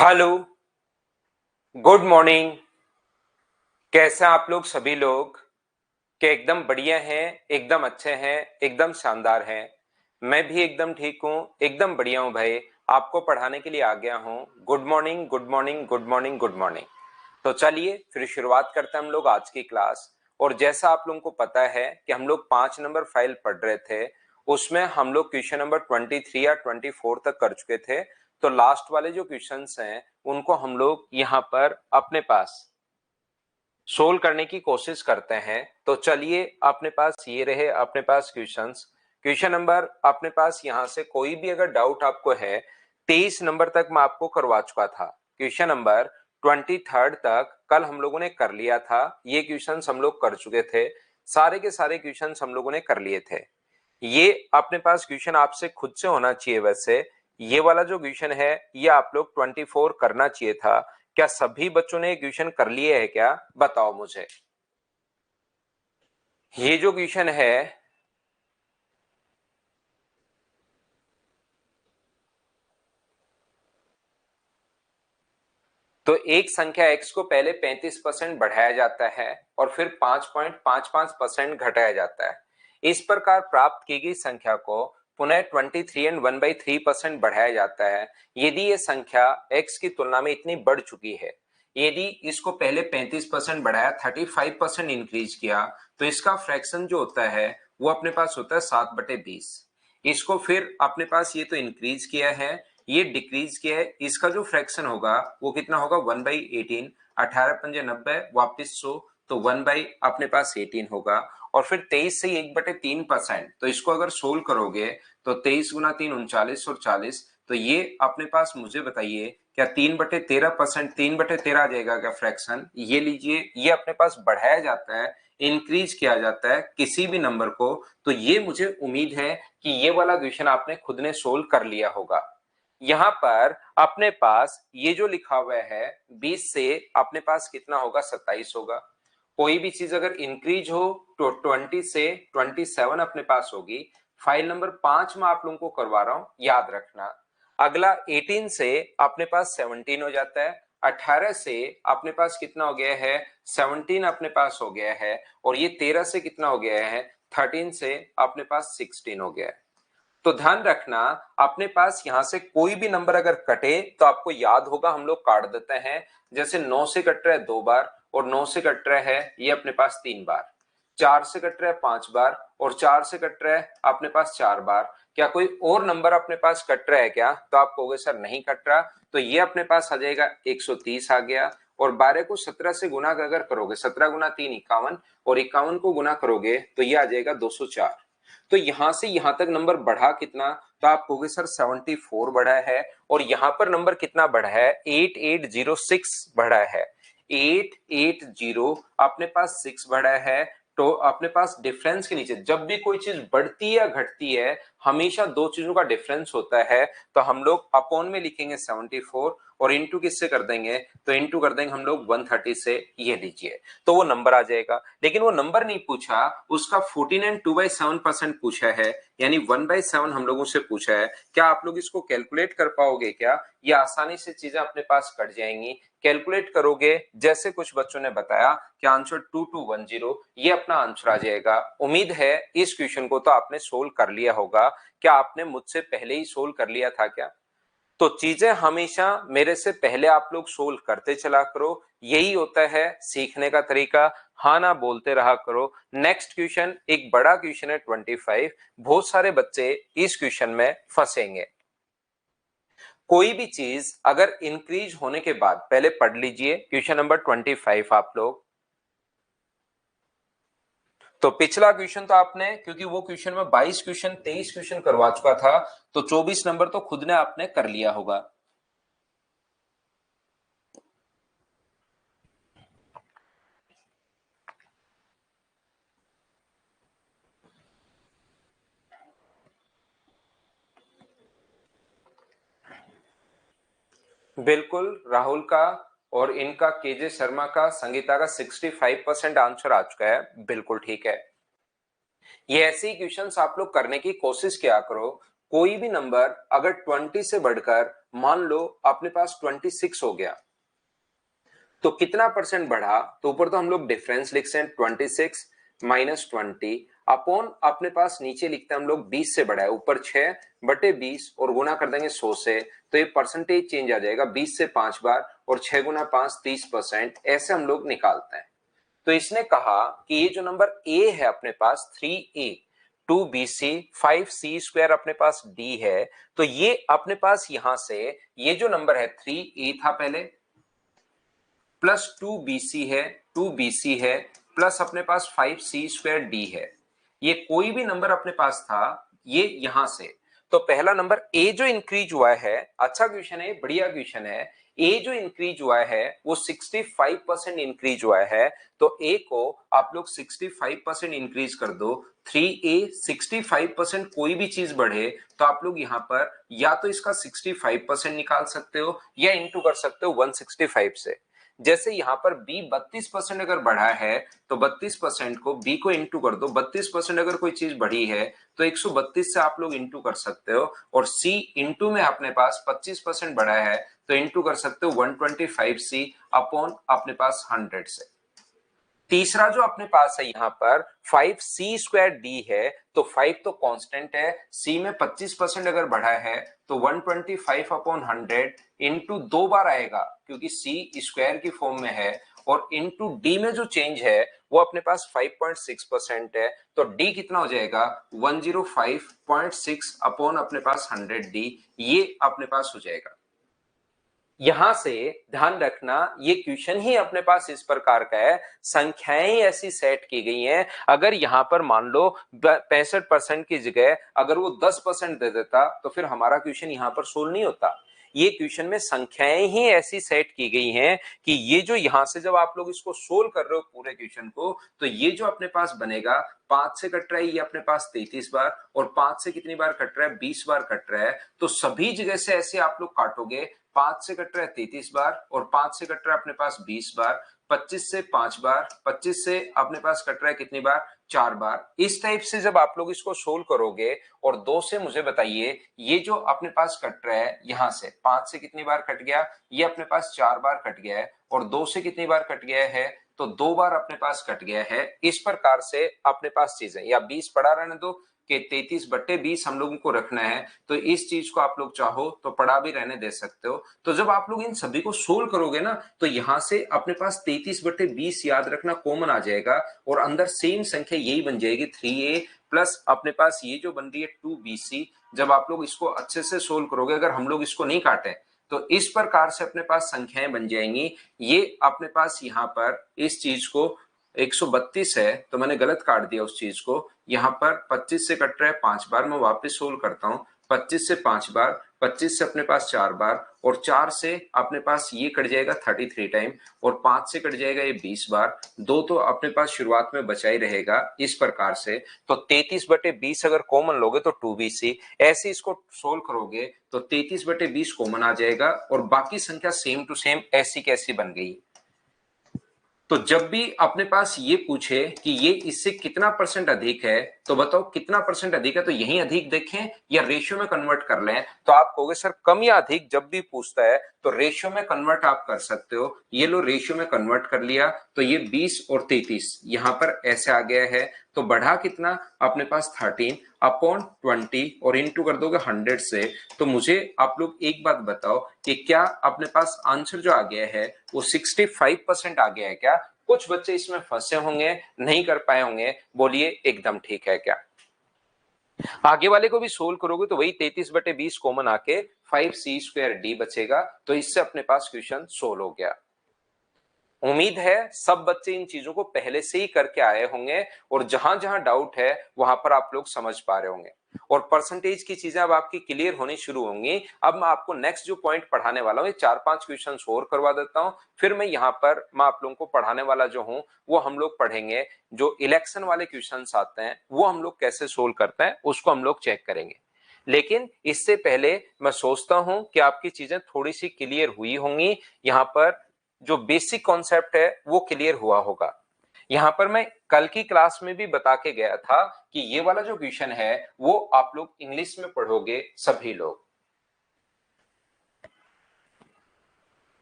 Hello, good morning. कैसे हैं आप लोग सभी लोग? कि एकदम बढ़िया हैं, एकदम अच्छे हैं, एकदम शानदार हैं। मैं भी एकदम ठीक हूँ, एकदम बढ़िया हूँ भाई। आपको पढ़ाने के लिए आ गया हूँ। Good morning, good morning, good morning, good morning. तो चलिए फिर शुरुआत करते हैं हम लोग आज की क्लास। और जैसा आप लोगों को पता है कि हम लोग 5 नंबर फाइल पढ़ रहे थे, उसमें हम लोग क्वेश्चन नंबर 23 या 24 तक कर चुके थे। तो लास्ट वाले जो क्वेश्चंस हैं उनको हम लोग यहाँ पर अपने पास सोल्व करने की कोशिश करते हैं। तो चलिए अपने पास ये रहे अपने पास क्वेश्चंस। क्वेश्चन नंबर अपने पास यहाँ से कोई भी अगर डाउट आपको है, 23 नंबर तक मैं आपको करवा चुका था। क्वेश्चन नंबर 23 तक कल हम लोगों ने कर लिया था। ये क्वेश्चंस हम लोग कर चुके थे, सारे के सारे क्वेश्चंस हम लोगों ने कर लिए थे। ये अपने पास क्वेश्चन आपसे खुद से होना चाहिए। वैसे ये वाला जो क्वेश्चन है ये आप लोग 24 करना चाहिए था। क्या सभी बच्चों ने क्वेश्चन कर लिए है क्या? बताओ मुझे। ये जो क्वेश्चन है, तो एक संख्या x को पहले 35% बढ़ाया जाता है और फिर 5.55% घटाया जाता है। इस प्रकार प्राप्त की गई संख्या को पुनः 23 एंड 1/3% बढ़ाया जाता है यदि ये संख्या x की तुलना में इतनी बढ़ चुकी है। यदि इसको पहले 35% बढ़ाया, 35% इंक्रीज किया, तो इसका फ्रैक्शन जो होता है वो अपने पास होता है 7/20। इसको फिर अपने पास ये तो इंक्रीज किया है, ये डिक्रीज किया है, इसका जो फ्रैक्शन होगा वो कितना होगा 1/18। 18×5 = 90, वापिस 100, तो 1/ अपने पास 18 होगा। और फिर 23 से 1/3%, तो इसको अगर सोल्व करोगे तो 23 × 3 39 और 40, तो ये अपने पास मुझे बताइए क्या 3/13%, 3/13 आ जाएगा क्या फ्रैक्शन? ये लीजिए, ये अपने पास बढ़ाया जाता है, इंक्रीज किया जाता है किसी भी नंबर को। तो ये मुझे उम्मीद है कि ये वाला क्वेश्चन आपने खुद ने सोल्व कर लिया होगा। यहाँ पर अपने पास ये जो लिखा हुआ है 20 से अपने पास कितना होगा 27 होगा। कोई भी चीज अगर इंक्रीज हो तो 20 से 27 अपने पास होगी। फाइल नंबर 5 में आप लोगों को करवा रहा हूं, याद रखना। अगला 18 से अपने पास 17 हो जाता है। 18 से अपने पास कितना हो गया है 17 अपने पास हो गया है। और ये 13 से कितना हो गया है 13 से अपने पास 16 हो गया है। तो ध्यान रखना, अपने पास यहां से कोई भी नंबर अगर कटे तो आपको याद होगा हम लोग काट देते हैं। जैसे 9 से कट रहा है 2 बार, और 9 से कट रहा है ये अपने पास 3 बार। 4 से कट रहा है 5 बार, और 4 से कट रहा है अपने पास 4 बार। क्या कोई और नंबर अपने पास कट रहा है क्या? तो आप कहोगे सर नहीं कट रहा। तो ये अपने पास आ जाएगा 130 आ गया। और 12 को 17 से गुना अगर करोगे, 17 × 3 = 51, और 51 को गुना करोगे तो ये आ जाएगा 204। तो यहां से यहां तक नंबर बढ़ा कितना? तो आप कहोगे सर 74 बढ़ा है। और यहां पर नंबर कितना बढ़ा है 8806 बढ़ा है। 880 अपने पास 6 बढ़ा है। तो अपने पास डिफरेंस के नीचे जब भी कोई चीज बढ़ती है या घटती है, हमेशा दो चीजों का डिफरेंस होता है। तो हम लोग अपॉन में लिखेंगे 74, और इंटू किससे कर देंगे? तो इंटू कर देंगे हम लोग 130 से। ये लीजिए, तो वो नंबर आ जाएगा। लेकिन वो नंबर नहीं पूछा, उसका 14 एंड 2/7% पूछा है, यानी 1/7 हम लोगों से पूछा है। क्या आप लोग इसको कैलकुलेट कर पाओगे क्या? ये आसानी से चीजें अपने पास कट जाएंगी। कैलकुलेट करोगे जैसे कुछ बच्चों ने बताया कि आंसर 2210, ये अपना आंसर आ जाएगा। उम्मीद है इस क्वेश्चन को तो आपने सोल्व कर लिया होगा। क्या आपने मुझसे पहले ही सोल्व कर लिया था क्या? तो चीजें हमेशा मेरे से पहले आप लोग सोल्व करते चला करो, यही होता है सीखने का तरीका। हाँ ना बोलते रहा करो। नेक्स्ट क्वेश्चन एक बड़ा क्वेश्चन है 25। बहुत सारे बच्चे इस क्वेश्चन में फंसेंगे। कोई भी चीज अगर इंक्रीज होने के बाद, पहले पढ़ लीजिए क्वेश्चन नंबर 25 आप लोग। तो पिछला क्वेश्चन तो आपने, क्योंकि वो क्वेश्चन में 22 क्वेश्चन 23 क्वेश्चन करवा चुका था, तो 24 नंबर तो खुद ने आपने कर लिया होगा। बिल्कुल, राहुल का और इनका, केजे शर्मा का, संगीता का 65% आंसर आ चुका है। बिल्कुल ठीक है। ये ऐसे ही क्वेश्चंस आप लोग करने की कोशिश किया करो। कोई भी नंबर अगर 20 से बढ़कर मान लो अपने पास 26 हो गया तो कितना परसेंट बढ़ा, तो ऊपर तो हम लोग डिफरेंस लिखते हैं 26 माइनस 20 अपॉन अपने पास नीचे लिखते हैं हम लोग 20 से बढ़ा है, ऊपर 6 बटे 20 और गुना कर देंगे 100 से, तो ये परसेंटेज चेंज आ जाएगा 20 से 5 बार और 6 गुना 5 30%, ऐसे हम लोग निकालते हैं। तो इसने कहा कि ये जो नंबर ए है अपने पास 3a 2bc 5c² अपने पास d है, तो ये अपने पास यहां से ये जो नंबर है 3a था पहले प्लस 2bc है 2bc है प्लस अपने पास 5c² d है, ये कोई भी नंबर अपने पास था ये यहां से। तो पहला नंबर ए जो इंक्रीज हुआ है, अच्छा क्वेश्चन है, बढ़िया क्वेश्चन है। ए जो इंक्रीज हुआ है वो 65% इंक्रीज हुआ है, तो ए को आप लोग 65% इंक्रीज कर दो। 3a 65% कोई भी चीज बढ़े तो आप लोग यहां पर या तो इसका 65% निकाल सकते हो या इंटू कर सकते हो 165 से। जैसे यहां पर b 32% अगर बढ़ा है तो 32% को b को इंटू कर दो, 32% अगर कोई चीज बढ़ी है तो 132 से आप लोग इंटू कर सकते हो, और c इंटू में अपने पास 25% बढ़ा है तो इंटू कर सकते हो 125c अपॉन अपने पास 100 से। तीसरा जो अपने पास है यहां पर 5c² d है, तो 5 तो कांस्टेंट है, c में 25% अगर बढ़ा है तो 125 अपॉन 100 इंटू 2 बार आएगा क्योंकि c स्क्वायर की फॉर्म में है, और इंटू d में जो चेंज है वो अपने पास 5.6% है, तो d कितना हो जाएगा 105.6 अपॉन अपने पास 100d, ये अपने पास हो जाएगा। यहां से ध्यान रखना ये क्वेश्चन ही अपने पास इस प्रकार का है, संख्याएं ऐसी सेट की गई हैं, अगर यहां पर मान लो 65% की जगह अगर वो 10% दे देता तो फिर हमारा क्वेश्चन यहां पर सोल्व नहीं होता। ये क्वेश्चन में संख्याएं ही ऐसी सेट की गई हैं कि ये जो यहां से जब आप लोग इसको सोल्व कर रहे हो पूरे क्वेश्चन को, तो ये जो अपने पास बनेगा 5 से कट रहा है ये अपने पास 33 बार, और 5 से कितनी बार कट रहा है 20 बार कट रहा है, तो सभी जगह से ऐसे आप लोग काटोगे, 5 से कट रहा है 33 बार और 5 से कट रहा है अपने पास 20 बार, 25 से 5 बार, 25 से अपने पास कट रहा है कितनी बार 4 बार। इस टाइप से जब आप लोग इसको सोल्व करोगे, और 2 से मुझे बताइए ये जो अपने पास कट रहा है यहां से 5 से कितनी बार कट गया, ये अपने पास 4 बार कट गया है, और 2 से कितनी बार कट गया है तो 2 बार अपने पास कट गया है। इस प्रकार से अपने पास चीजें, या 20 पड़ा रहने दो कि 33/20 हम लोगों को रखना है, तो इस चीज को आप लोग चाहो तो पढ़ा भी रहने दे सकते हो। तो जब आप लोग इन सभी को सोल्व करोगे ना, तो यहां से अपने पास 33/20 याद रखना कॉमन आ जाएगा, और अंदर सेम संख्या यही बन जाएगी 3a प्लस अपने पास ये जो बन रही है 2bc। जब आप लोग इसको अच्छे से सोल्व करोगे, अगर हम लोग इसको नहीं काटे तो इस प्रकार से अपने पास संख्याएं बन जाएंगी। ये अपने पास यहाँ पर इस चीज को 132 है तो मैंने गलत काट दिया उस चीज को, यहाँ पर 25 से कट रहा है 5 बार, मैं वापस सोल्व करता हूँ, 25 से 5 बार, 25 से अपने पास 4 बार, और 4 से अपने पास ये कट जाएगा 33 टाइम, और 5 से कट जाएगा ये 20 बार, 2 तो अपने पास शुरुआत में बचा ही रहेगा। इस प्रकार से तो 33/20 अगर कॉमन लोगे तो 2bc, ऐसे इसको सोल्व करोगे तो 33/20 कॉमन आ जाएगा, और बाकी संख्या सेम टू सेम ऐसी कैसी बन गई। तो जब भी अपने पास ये पूछे कि ये इससे कितना परसेंट अधिक है, तो बताओ कितना परसेंट अधिक है, तो यही अधिक देखें या रेशियो में कन्वर्ट कर लें, तो आप कहोगे सर कम या अधिक जब भी पूछता है तो रेशियो में कन्वर्ट आप कर सकते हो। ये लो रेशियो में कन्वर्ट कर लिया, तो ये 20 और 33 यहां पर ऐसे आ गया है, तो बढ़ा कितना अपने पास 13 अपॉन 20 और इंटू कर दोगे 100 से। तो मुझे आप लोग एक बात बताओ कि क्या अपने पास आंसर जो आ गया है वो 65% आ गया है क्या? कुछ बच्चे इसमें फंसे होंगे, नहीं कर पाए होंगे, बोलिए एकदम ठीक है क्या? आगे वाले को भी सोल्व करोगे तो वही 33/20 कॉमन आके 5c² d बचेगा, तो इससे अपने पास क्वेश्चन सोल्व हो गया। उम्मीद है सब बच्चे इन चीजों को पहले से ही करके आए होंगे, और जहां जहां डाउट है वहां पर आप लोग समझ पा रहे होंगे, और परसेंटेज की चीजें अब आपकी क्लियर होनी शुरू होंगी। अब मैं आपको नेक्स्ट जो पॉइंट पढ़ाने वाला हूँ, ये 4-5 क्वेश्चन और करवा देता हूँ, फिर मैं यहाँ पर मैं आप लोगों को पढ़ाने वाला जो हूँ वो हम लोग पढ़ेंगे, जो इलेक्शन वाले क्वेश्चन आते हैं वो हम लोग कैसे सोल्व करते हैं उसको हम लोग चेक करेंगे। लेकिन इससे पहले मैं सोचता हूं कि आपकी चीजें थोड़ी सी क्लियर हुई होंगी, यहाँ पर जो बेसिक कॉन्सेप्ट है वो क्लियर हुआ होगा। यहां पर मैं कल की क्लास में भी बता के गया था कि ये वाला जो क्वेश्चन है वो आप लोग इंग्लिश में पढ़ोगे सभी लोग।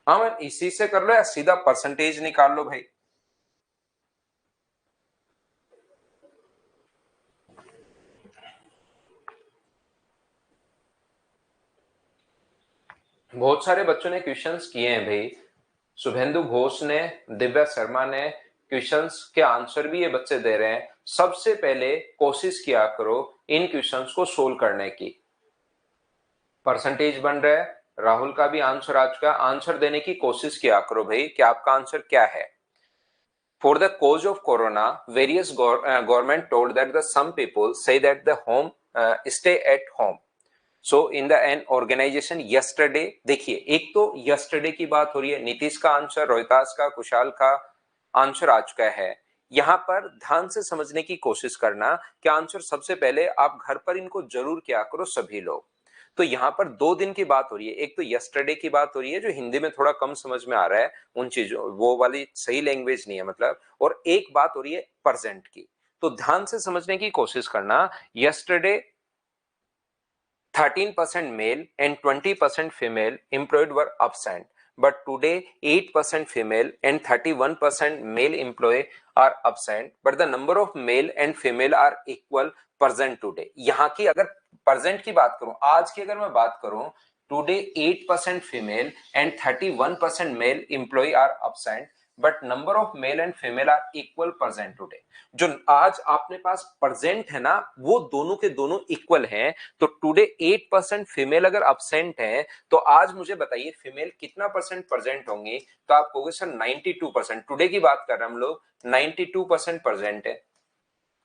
हाँ, मैं इसी से कर लो या सीधा परसेंटेज निकाल लो भाई। बहुत सारे बच्चों ने क्वेश्चंस किए हैं भाई। शुभेंदु घोष ने, दिव्या शर्मा ने क्वेश्चंस के आंसर भी ये बच्चे दे रहे हैं। सबसे पहले कोशिश किया करो इन क्वेश्चंस को सोल्व करने की। परसेंटेज बन रहा है, राहुल का भी आंसर आ चुका है। आंसर देने की कोशिश किया करो भाई कि आपका आंसर क्या है। For the cause of corona, various government told that the some people say that the home stay at home. So in the an organisation yesterday, देखिए एक तो यस्टरडे की बात हो रही है, नीतीश का आंसर, रोहितास का, कुशाल का आंसर आ चुका है। यहां पर ध्यान से समझने की कोशिश करना कि आंसर सबसे पहले आप घर पर इनको जरूर किया करो सभी लोग। तो यहाँ पर 2 दिन की बात हो रही है, एक तो यस्टरडे की बात हो रही है जो हिंदी में थोड़ा कम समझ में आ रहा है, उन चीजों वो वाली सही लैंग्वेज नहीं है मतलब, और एक बात हो रही है प्रेजेंट की। तो ध्यान से समझने की कोशिश करना। Yesterday 13% male and 20% female employed were absent, but today 8% female and 31% male employee are absent, but the number of male and female are equal present today. यहाँ की अगर present की बात करूं, आज की अगर मैं बात करूं, today 8% female and 31% male employee are absent, but number of male and female are equal present today. जो आज आपने पास प्रेजेंट है ना, वो दोनों के दोनों इक्वल हैं। तो टुडे 8% फीमेल अगर अब्सेंट है तो आज मुझे बताइए फीमेल कितना परसेंट प्रेजेंट होंगी। तो आप कहोगे सर 92%, टुडे की बात कर रहे हैं हम लोग, 92% प्रेजेंट है।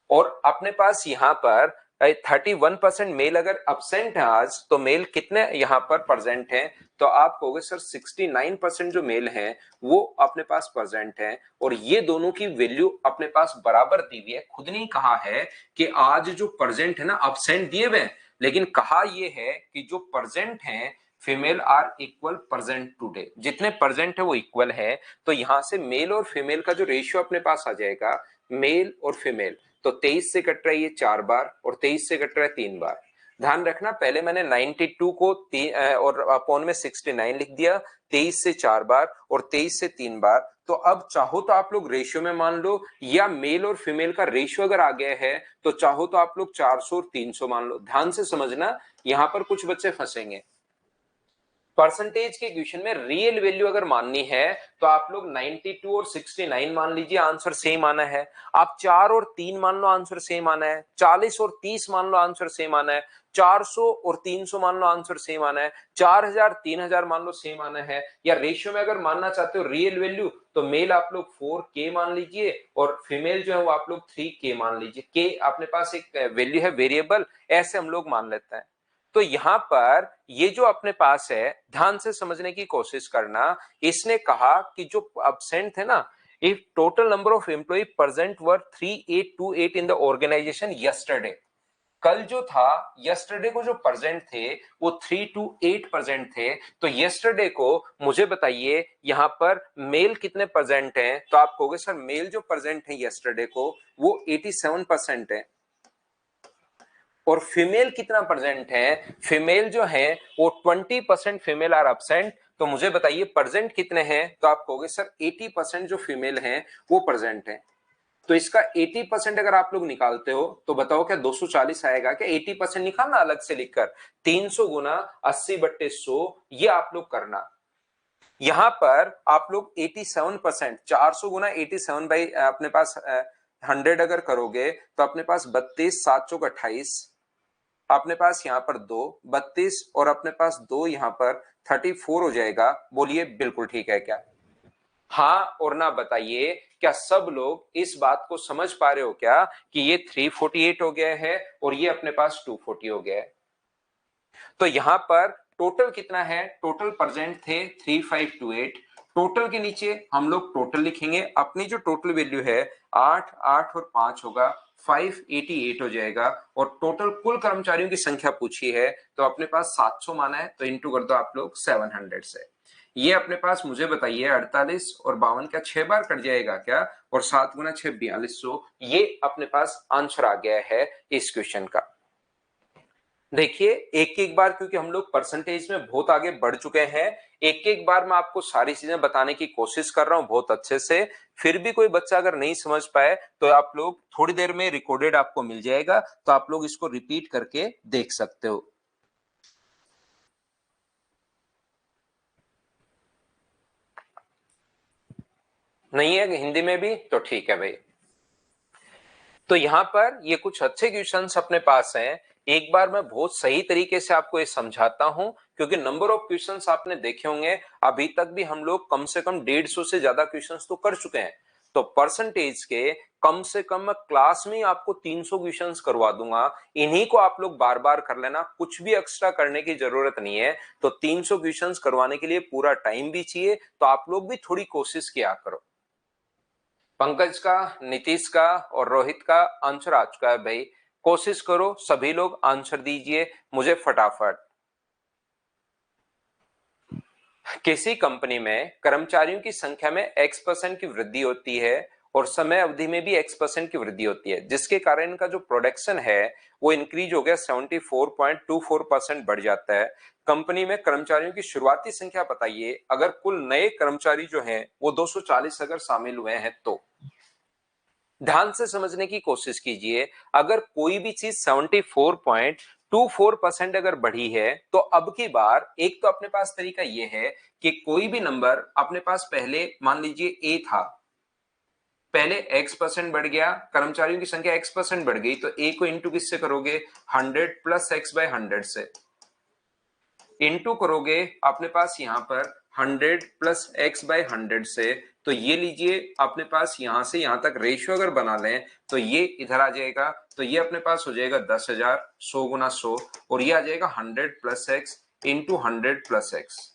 और अपने पास यहाँ पर 31% मेल अगर अब्सेंट है आज, तो मेल कितने यहाँ पर प्रेजेंट हैं, तो आप कहोगे सर 69% जो मेल हैं वो अपने पास प्रेजेंट हैं। और ये दोनों की वैल्यू अपने पास बराबर दी हुई है। खुद नहीं कहा है कि आज जो प्रेजेंट है ना, अब्सेंट दिए हुए, लेकिन कहा ये है कि जो प्रेजेंट हैं female are equal present today, जितने प्रेजेंट है वो इक्वल है। तो यहां से मेल और फीमेल का जो रेशियो अपने पास आ जाएगा, मेल और फीमेल, तो 23 से कट रहा है ये 4 बार और 23 से कट रहा है 3 बार। ध्यान रखना, पहले मैंने 92 को और अपॉन में 69 लिख दिया, 23 से 4 बार और 23 से 3 बार। तो अब चाहो तो आप लोग रेशियो में मान लो, या मेल और फीमेल का रेशियो अगर आ गया है तो चाहो तो आप लोग 400 और 300 मान लो। ध्यान से समझना, यहां पर कुछ बच्चे फंसेंगे। परसेंटेज के क्वेश्चन में रियल वैल्यू अगर माननी है तो आप लोग 92 और 69 मान लीजिए, आंसर सेम आना है। आप 4 और 3 मान लो, आंसर सेम आना है। 40 और 30 मान लो, आंसर सेम आना है। 400 और 300 मान लो, आंसर सेम आना है। 4000 3000 मान लो, सेम आना है। या रेशियो में अगर मानना चाहते हो रियल वैल्यू, तो मेल आप लोग 4k मान लीजिए और फीमेल जो है वो आप लोग 3k मान लीजिए। k अपने पास एक वैल्यू है वेरिएबल, ऐसे हम लोग मान लेते हैं। तो यहां पर ये जो अपने पास है, ध्यान से समझने की कोशिश करना। इसने कहा कि जो अब्सेंट थे ना, if total number of employ present were 3828 in the organisation yesterday. कल जो था, यस्टरडे को जो प्रेजेंट थे वो 328% थे। तो यस्टरडे को मुझे बताइए यहां पर मेल कितने प्रेजेंट हैं, तो आप कहोगे सर मेल जो प्रेजेंट है यस्टरडे को वो 87% है। और फीमेल कितना प्रेजेंट है, फीमेल जो है वो 20% फीमेल आर अब्सेंट। तो मुझे बताइए प्रेजेंट कितने हैं, तो आप कहोगे सर 80% जो फीमेल हैं वो प्रेजेंट है। तो इसका 80% अगर आप लोग निकालते हो तो बताओ क्या 240 आएगा क्या? 80% निकालना अलग से लिखकर, 300 गुना 80/100, ये आप लोग करना। यहां पर आप लोग 87%, 400 गुना 87 बाई अपने पास 100 अगर करोगे तो अपने पास 32, 7 चौक 28, अपने पास यहाँ पर 2, 32 और अपने पास 2 यहाँ पर 34 हो जाएगा। बोलिए बिल्कुल ठीक है क्या? हाँ और ना बताइए, क्या सब लोग इस बात को समझ पा रहे हो क्या कि ये 348 हो गया है और ये अपने पास 240 हो गया है। तो यहां पर टोटल कितना है, टोटल प्रेजेंट थे 3528। टोटल के नीचे हम लोग टोटल लिखेंगे, अपनी जो टोटल वैल्यू है 8 8 और 5 होगा, 588 हो जाएगा। और टोटल कुल कर्मचारियों की संख्या पूछी है तो अपने पास 700 माना है, तो इंटू कर दो आप लोग 700 से। ये अपने पास मुझे बताइए 48 और 52 क्या 6 बार कट जाएगा क्या? और 7 गुना 6 4200, ये अपने पास आंसर आ गया है इस क्वेश्चन का। देखिए एक एक बार, क्योंकि हम लोग परसेंटेज में बहुत आगे बढ़ चुके हैं, एक एक बार मैं आपको सारी चीजें बताने की कोशिश कर रहा हूं बहुत अच्छे से। फिर भी कोई बच्चा अगर नहीं समझ पाए तो आप लोग थोड़ी देर में रिकॉर्डेड आपको मिल जाएगा, तो आप लोग इसको रिपीट करके देख सकते हो। नहीं है हिंदी में भी तो ठीक है भाई। तो यहां पर ये कुछ अच्छे क्वेश्चंस अपने पास हैं। एक बार मैं बहुत सही तरीके से आपको ये समझाता हूं, क्योंकि नंबर ऑफ क्वेश्चंस आपने देखे होंगे, अभी तक भी हम लोग कम से कम 150 से ज्यादा क्वेश्चंस तो कर चुके हैं। तो परसेंटेज के कम से कम मैं क्लास में ही आपको 300 क्वेश्चंस करवा दूंगा। इन्हीं को आप लोग बार बार कर लेना, कुछ भी एक्स्ट्रा करने की जरूरत नहीं है। तो 300 क्वेश्चंस करवाने के लिए पूरा टाइम भी चाहिए, तो आप लोग भी थोड़ी कोशिश किया करो। पंकज का, नीतीश का और रोहित का आंसर आ चुका है भाई। कोशिश करो सभी लोग आंसर दीजिए मुझे फटाफट। किसी कंपनी में कर्मचारियों की संख्या में x% की वृद्धि होती है और समय अवधि में भी x% की वृद्धि होती है, जिसके कारण इनका जो प्रोडक्शन है वो इंक्रीज हो गया 74.24% बढ़ जाता है। कंपनी में कर्मचारियों की शुरुआती संख्या बताइए, अगर कुल नए कर्मचारी जो हैं वो 240 अगर शामिल हुए हैं तो। ध्यान से समझने की कोशिश कीजिए, अगर कोई भी चीज 74.24% अगर बढ़ी है तो अब की बार एक तो अपने पास तरीका यह है कि कोई भी नंबर अपने पास पहले मान लीजिए ए था, पहले x% बढ़ गया, कर्मचारियों की संख्या x% बढ़ गई, तो ए को इंटू किससे करोगे? 100 प्लस x बाय 100 से इंटू करोगे अपने पास यहां पर 100 प्लस एक्स बाय 100 से। तो ये लीजिए अपने पास यहां से यहां तक रेशियो अगर बना लें तो ये इधर आ जाएगा, तो ये अपने पास हो जाएगा 10,000, 100 गुना 100, और ये आ जाएगा 100 plus X into 100 plus x.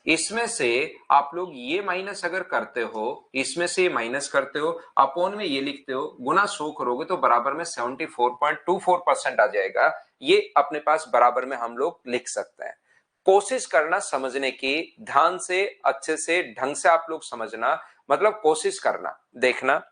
इसमें से आप लोग ये माइनस अगर करते हो, इसमें से ये माइनस करते हो, अपॉन में ये लिखते हो, गुना 100 करोगे तो बराबर में 74.24% आ जाएगा। ये अपने पास बराबर में हम लोग लिख सकते हैं। कोशिश करना समझने की, ध्यान से अच्छे से ढंग से आप लोग समझना, मतलब कोशिश करना। देखना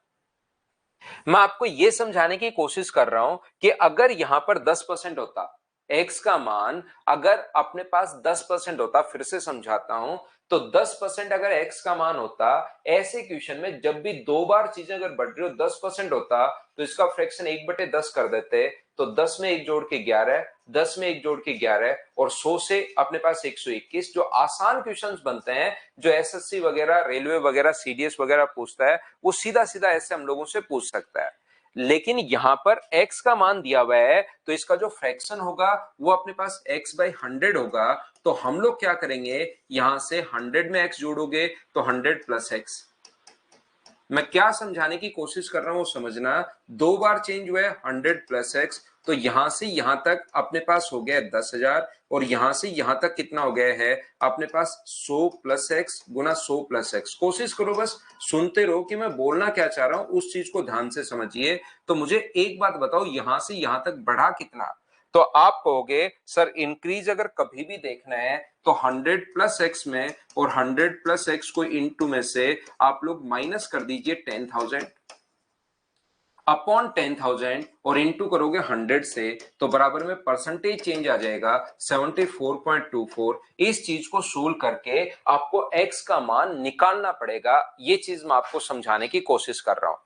मैं आपको यह समझाने की कोशिश कर रहा हूं कि अगर यहां पर 10% होता, x का मान अगर अपने पास 10% होता, फिर से समझाता हूं, तो 10% अगर x का मान होता, ऐसे क्वेश्चन में जब भी दो बार चीजें अगर बढ़ रही हो 10% होता, तो इसका फ्रैक्शन 1/10 कर देते। तो 10 में 1 जोड़ के 11, 10 में 1 जोड़ के 11 और 100 से अपने पास 121। जो आसान क्वेश्चंस बनते हैं, जो एसएससी वगैरह, रेलवे वगैरह, सीडीएस वगैरह पूछता है, वो सीधा सीधा ऐसे हम लोगों से पूछ सकता है। लेकिन यहां पर x का मान दिया हुआ है, तो इसका जो फ्रैक्शन होगा वो अपने पास x बाय 100 होगा। तो हम लोग क्या करेंगे, यहां से 100 में x जोड़ोगे तो 100 प्लस एक्स। मैं क्या समझाने की कोशिश कर रहा हूं समझना, दो बार चेंज हुआ है 100 प्लस एक्स, तो यहां से यहां तक अपने पास हो गया 10,000, और यहां से यहां तक कितना हो गया है अपने पास 100 प्लस एक्स गुना 100 प्लस एक्स। कोशिश करो बस सुनते रहो कि मैं बोलना क्या चाह रहा हूं, उस चीज को ध्यान से समझिए। तो मुझे एक बात बताओ, यहां से यहां तक बढ़ा कितना? तो आप कहोगे सर इंक्रीज अगर कभी भी देखना है तो 100 प्लस एक्स में, और 100 प्लस एक्स को इनटू में से आप लोग माइनस कर दीजिए 10,000 अपॉन 10,000 और इनटू करोगे 100 से, तो बराबर में परसेंटेज चेंज आ जाएगा 74.24। इस चीज को सोल्व करके आपको x का मान निकालना पड़ेगा। ये चीज मैं आपको समझाने की कोशिश कर रहा हूं,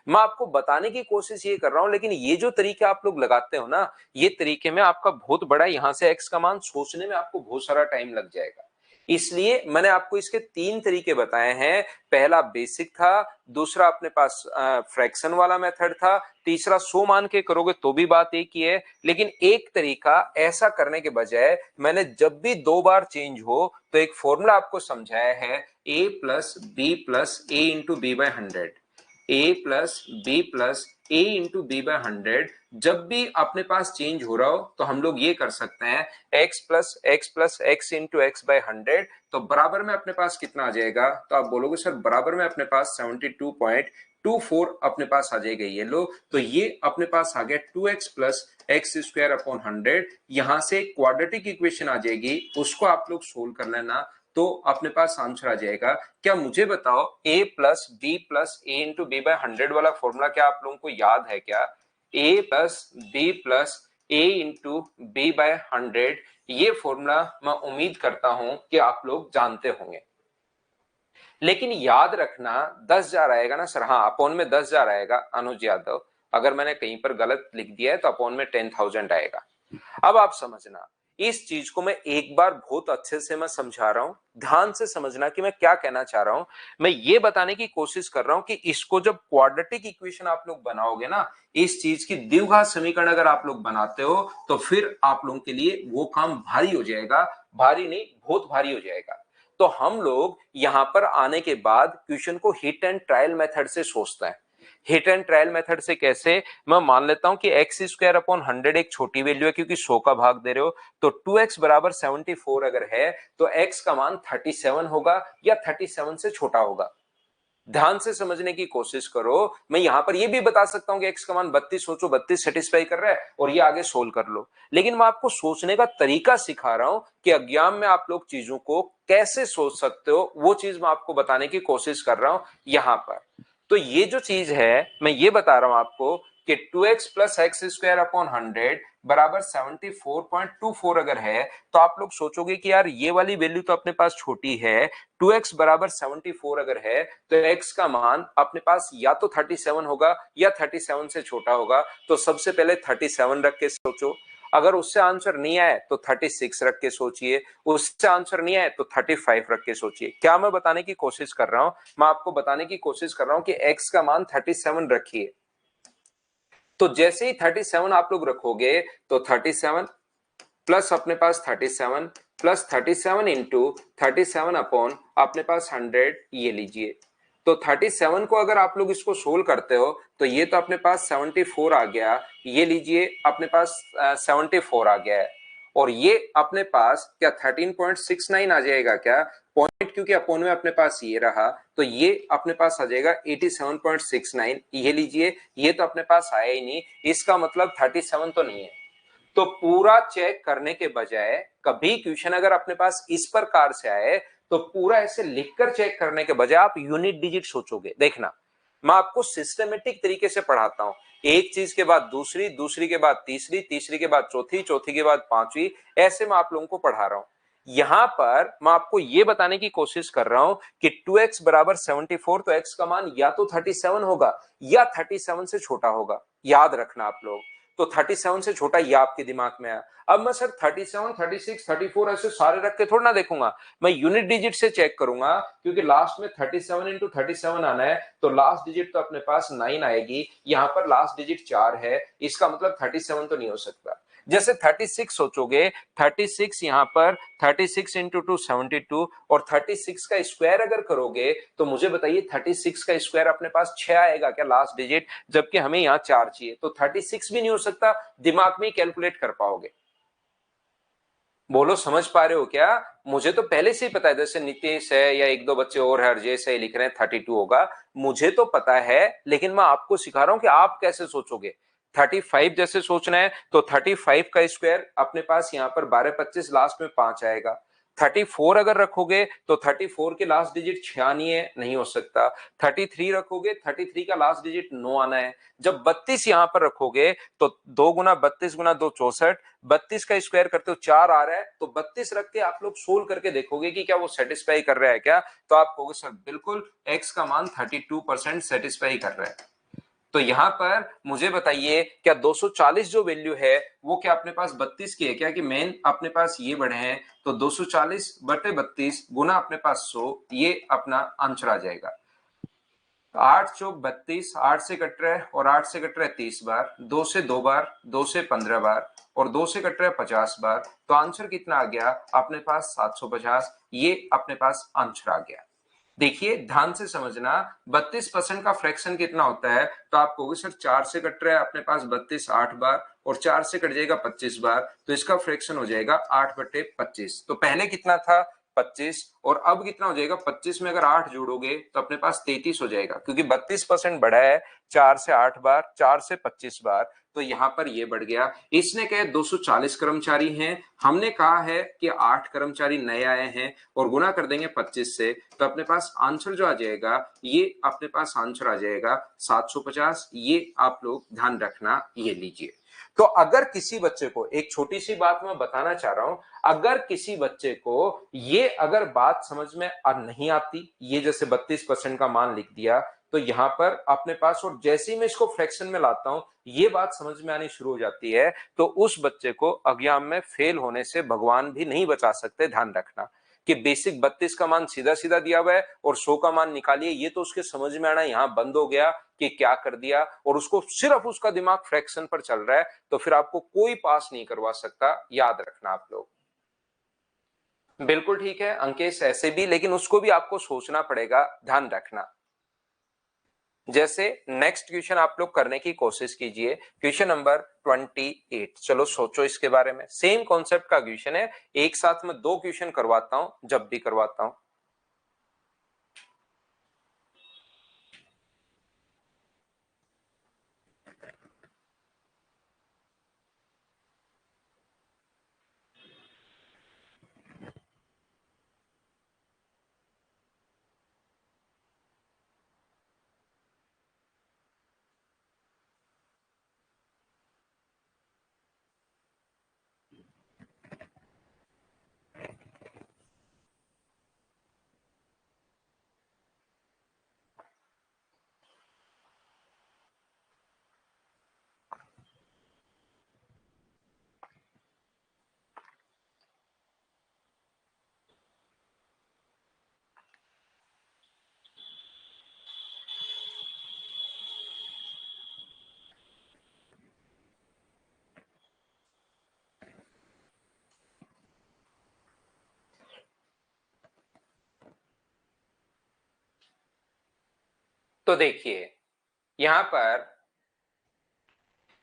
मैं आपको बताने की कोशिश ये कर रहा हूं। लेकिन ये जो तरीके आप लोग लगाते हो ना, ये तरीके में आपका बहुत बड़ा, यहां से x का मान सोचने में आपको बहुत सारा टाइम लग जाएगा। इसलिए मैंने आपको इसके तीन तरीके बताए हैं। पहला बेसिक था, दूसरा अपने पास फ्रैक्शन वाला मेथड था, तीसरा 100 मान के करोगे तो भी बात एक ही है। लेकिन एक तरीका ऐसा करने के बजाय मैंने जब भी दो बार चेंज हो तो एक फॉर्मूला आपको समझाया है, a plus B plus A into B by 100, A plus B plus a into B by 100, जब भी अपने पास चेंज हो रहा हो तो हम लोग ये कर सकते हैं x plus X into X by 100, तो बराबर में अपने पास कितना आ जाएगा, तो आप बोलोगे सर बराबर में अपने पास 72.24 अपने पास आ जाएगा। ये लो, तो ये अपने पास आ गया 2x plus x square upon 100। यहां से क्वाड्रेटिक इक्वेशन आ जाएगी, उसको आप लोग सोल्व कर लेना, तो अपने पास आंसर आ जाएगा। क्या मुझे बताओ a plus A into B by 100 वाला फॉर्मूला क्या आप लोगों को याद है क्या? a plus A into B by 100, ये फॉर्मूला मैं उम्मीद करता हूं कि आप लोग जानते होंगे। लेकिन याद रखना 10,000 आएगा ना सर? हाँ, अपॉन में 10,000 आएगा अनुज यादव। अगर मैंने कहीं पर गलत लिख दिया है तो अपॉन में 10,000 आएगा। अब आप समझना, इस चीज को मैं एक बार बहुत अच्छे से मैं समझा रहा हूं, ध्यान से समझना कि मैं क्या कहना चाह रहा हूं। मैं ये बताने की कोशिश कर रहा हूं कि इसको जब क्वाड्रेटिक इक्वेशन आप लोग बनाओगे ना, इस चीज की द्विघात समीकरण अगर आप लोग बनाते हो, तो फिर आप लोगों के लिए वो काम भारी हो जाएगा। भारी नहीं, बहुत भारी हो जाएगा। तो हम लोग यहां पर आने के बाद क्वेश्चन को हिट एंड ट्रायल मेथड से सोचते हैं। हिट एंड ट्रायल मेथड से कैसे? मैं मान लेता हूं कि एक्स स्क्वायर अपॉन 100 एक छोटी वैल्यू है क्योंकि 100 का भाग दे रहे हो, तो 2x बराबर 74 अगर है तो x का मान 37 होगा या 37 से छोटा होगा। ध्यान से समझने की कोशिश करो। मैं यहां पर यह भी बता सकता हूं कि x का मान 32, सोचो 32 सेटिस्फाई कर रहा है और ये आगे सोल्व कर लो। लेकिन मैं आपको सोचने का तरीका सिखा रहा हूं कि अज्ञान में आप लोग चीजों को कैसे सोच सकते हो, वो चीज मैं आपको बताने की कोशिश कर रहा हूं यहां पर। तो ये जो चीज है मैं ये बता रहा हूं आपको कि 2x plus x square upon 100 बराबर 74.24 अगर है, तो आप लोग सोचोगे कि यार ये वाली वैल्यू तो अपने पास छोटी है। 2x बराबर 74 अगर है तो x का मान अपने पास या तो 37 होगा या 37 से छोटा होगा। तो सबसे पहले 37 रख के सोचो, अगर उससे आंसर नहीं आए तो 36 रख के सोचिए, उससे आंसर नहीं आए तो 35 रख के सोचिए। क्या मैं बताने की कोशिश कर रहा हूं? मैं आपको बताने की कोशिश कर रहा हूं कि x का मान 37 रखिए। तो जैसे ही 37 आप लोग रखोगे तो 37 प्लस अपने पास 37 प्लस 37 इंटू 37 अपॉन अपने पास 100, ये लीजिए। तो 37 को अगर आप लोग इसको सोल्व करते हो तो ये तो अपने पास 74 आ गया, ये लीजिए अपने पास 74 आ गया है। और ये अपने पास क्या 13.69 आ जाएगा क्या पॉइंट, क्योंकि अपोन में अपने पास ये रहा, तो ये अपने पास आ जाएगा 87.69। ये लीजिए, ये तो अपने पास आया ही नहीं, इसका मतलब 37 तो नहीं है। तो पूरा चेक करने के बजाय कभी क्वेश्चन अगर अपने पास इस प्रकार से आए तो पूरा ऐसे लिखकर चेक करने के बजाय आप यूनिट डिजिट सोचोगे। देखना, मैं आपको सिस्टमेटिक तरीके से पढ़ाता हूं, एक चीज के बाद दूसरी, दूसरी के बाद तीसरी, तीसरी के बाद चौथी, चौथी के बाद पांचवी, ऐसे मैं आप लोगों को पढ़ा रहा हूं। यहां पर मैं आपको यह बताने की कोशिश कर रहा हूं कि 2x बराबर 74, तो x का मान या तो 37 होगा या 37 से छोटा होगा। याद रखना आप लोग, तो 37 से छोटा ये आपके दिमाग में है। अब मैं सर 37, 36, 34 ऐसे सारे रख के थोड़ा ना देखूंगा, मैं यूनिट डिजिट से चेक करूंगा, क्योंकि लास्ट में 37 इंटू 37 आना है, तो लास्ट डिजिट तो अपने पास 9 आएगी, यहां पर लास्ट डिजिट 4 है, इसका मतलब 37 तो नहीं हो सकता। जैसे 36 सोचोगे, 36 यहां पर 36 इंटू 2 72, और 36 का स्क्वायर अगर करोगे तो मुझे बताइए 36 का स्क्वायर अपने पास 6 आएगा क्या लास्ट डिजिट, जबकि हमें यहां 4 चाहिए, तो 36 भी नहीं हो सकता, दिमाग में कैलकुलेट कर पाओगे। बोलो समझ पा रहे हो क्या? मुझे तो पहले से ही पता है, जैसे नीतीश है या एक दो बच्चे और है, हरजेश से लिख रहे हैं 32 होगा, मुझे तो पता है, लेकिन मैं आपको सिखा रहा हूं कि आप कैसे सोचोगे। 35 जैसे सोचना है तो 35 का स्क्वायर अपने पास यहां पर 12 25, लास्ट में 5 आएगा। 34 अगर रखोगे तो 34 के लास्ट डिजिट 6 नहीं है, नहीं हो सकता। 33 रखोगे, 33 का लास्ट डिजिट 9 आना है। जब 32 यहां पर रखोगे तो 2 गुना 32 गुना 2 64, 32 का स्क्वायर करते हो 4 आ रहा है, तो 32 रख के आप लोग सोल्व करके देखोगे कि क्या वो सेटिस्फाई कर रहा है क्या, तो आप कहोगे सर बिल्कुल x का मान 32% सेटिस्फाई कर रहा है। तो यहां पर मुझे बताइए क्या 240 जो वैल्यू है वो क्या अपने पास 32 की है क्या, कि मेन अपने पास ये बढ़े हैं, तो 240 बटे 32 गुना अपने पास 100, ये अपना आंसर आ जाएगा। 8 चौक 32, 8 से कट रहा है और 8 से कट रहा है 30 बार, 2 से 2 बार, 2 से 15 बार और 2 से कट रहा है 50 बार, तो आंसर कितना आ गया अपने पास 750, ये अपने पास आंसर आ गया। देखिए ध्यान से समझना, 32% का फ्रैक्शन कितना होता है, तो आप कहोगे सर 4 से कट रहा है अपने पास 32 8 बार और 4 से कट जाएगा 25 बार, तो इसका फ्रैक्शन हो जाएगा 8/25। तो पहले कितना था 25 और अब कितना हो जाएगा 25 में अगर 8 जोड़ोगे तो अपने पास 33 हो जाएगा, क्योंकि 32% बढ़ा है 4 से 8 बार 4 से 25 बार, तो यहां पर ये बढ़ गया। इसने कहा 240 कर्मचारी हैं, हमने कहा है कि 8 कर्मचारी नए आए हैं और गुना कर देंगे 25 से, तो अपने पास आंसर जो आ जाएगा ये अपने पास आंसर आ जाएगा 750। ये आप लोग ध्यान रखना, ये लीजिए। तो अगर किसी बच्चे को, एक छोटी सी बात मैं बताना चाह रहा हूं, अगर किसी बच्चे को ये अगर बात समझ में नहीं आती, ये जैसे 32% का मान लिख दिया, तो यहां पर अपने पास, और जैसे ही मैं इसको फ्रैक्शन में लाता हूं ये बात समझ में आनी शुरू हो जाती है, तो उस बच्चे को एग्जाम में फेल होने से भगवान भी नहीं बचा सकते। ध्यान रखना कि बेसिक 32 का मान सीधा सीधा दिया हुआ है और 100 का मान निकालिए, ये तो उसके समझ में आना यहां बंद हो गया कि क्या कर दिया, और उसको सिर्फ उसका दिमाग फ्रैक्शन पर चल रहा है, तो फिर आपको कोई पास नहीं करवा सकता। याद रखना आप लोग। बिल्कुल ठीक है अंकेश, ऐसे भी, लेकिन उसको भी आपको सोचना पड़ेगा, ध्यान रखना। जैसे नेक्स्ट क्वेश्चन आप लोग करने की कोशिश कीजिए, क्वेश्चन नंबर 28। चलो सोचो इसके बारे में, सेम कॉन्सेप्ट का क्वेश्चन है, एक साथ में 2 क्वेश्चन करवाता हूं जब भी करवाता हूं। तो देखिए यहां पर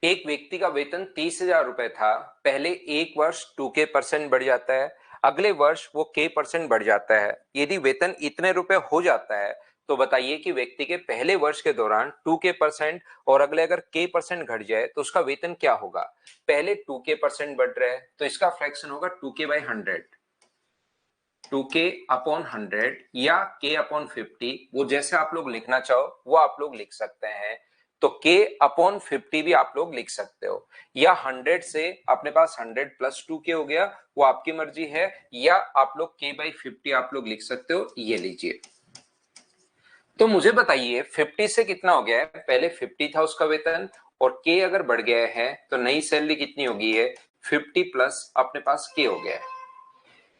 एक व्यक्ति का वेतन 30,000 रुपए था, पहले एक वर्ष 2K% बढ़ जाता है, अगले वर्ष वो K% बढ़ जाता है। यदि वेतन इतने रुपए हो जाता है तो बताइए कि व्यक्ति के पहले वर्ष के दौरान 2K% और अगले अगर K% घट जाए तो उसका वेतन क्या होगा। पहले 2K% बढ़ रहा है तो इसका फ्रैक्शन होगा 2K/100, 2K/100 या K/50, वो जैसे आप लोग लिखना चाहो वो आप लोग लिख सकते हैं। तो K/50 भी आप लोग लिख सकते हो, या 100 से अपने पास 100 + 2K हो गया, वो आपकी मर्जी है, या आप लोग K/50 आप लोग लिख सकते हो, ये लीजिए। तो मुझे बताइए 50 से कितना हो गया है, पहले 50 था उसका वेतन और K अगर बढ़ गया है तो नई सैलरी कितनी होगी है, 50 प्लस अपने पास K हो गया है।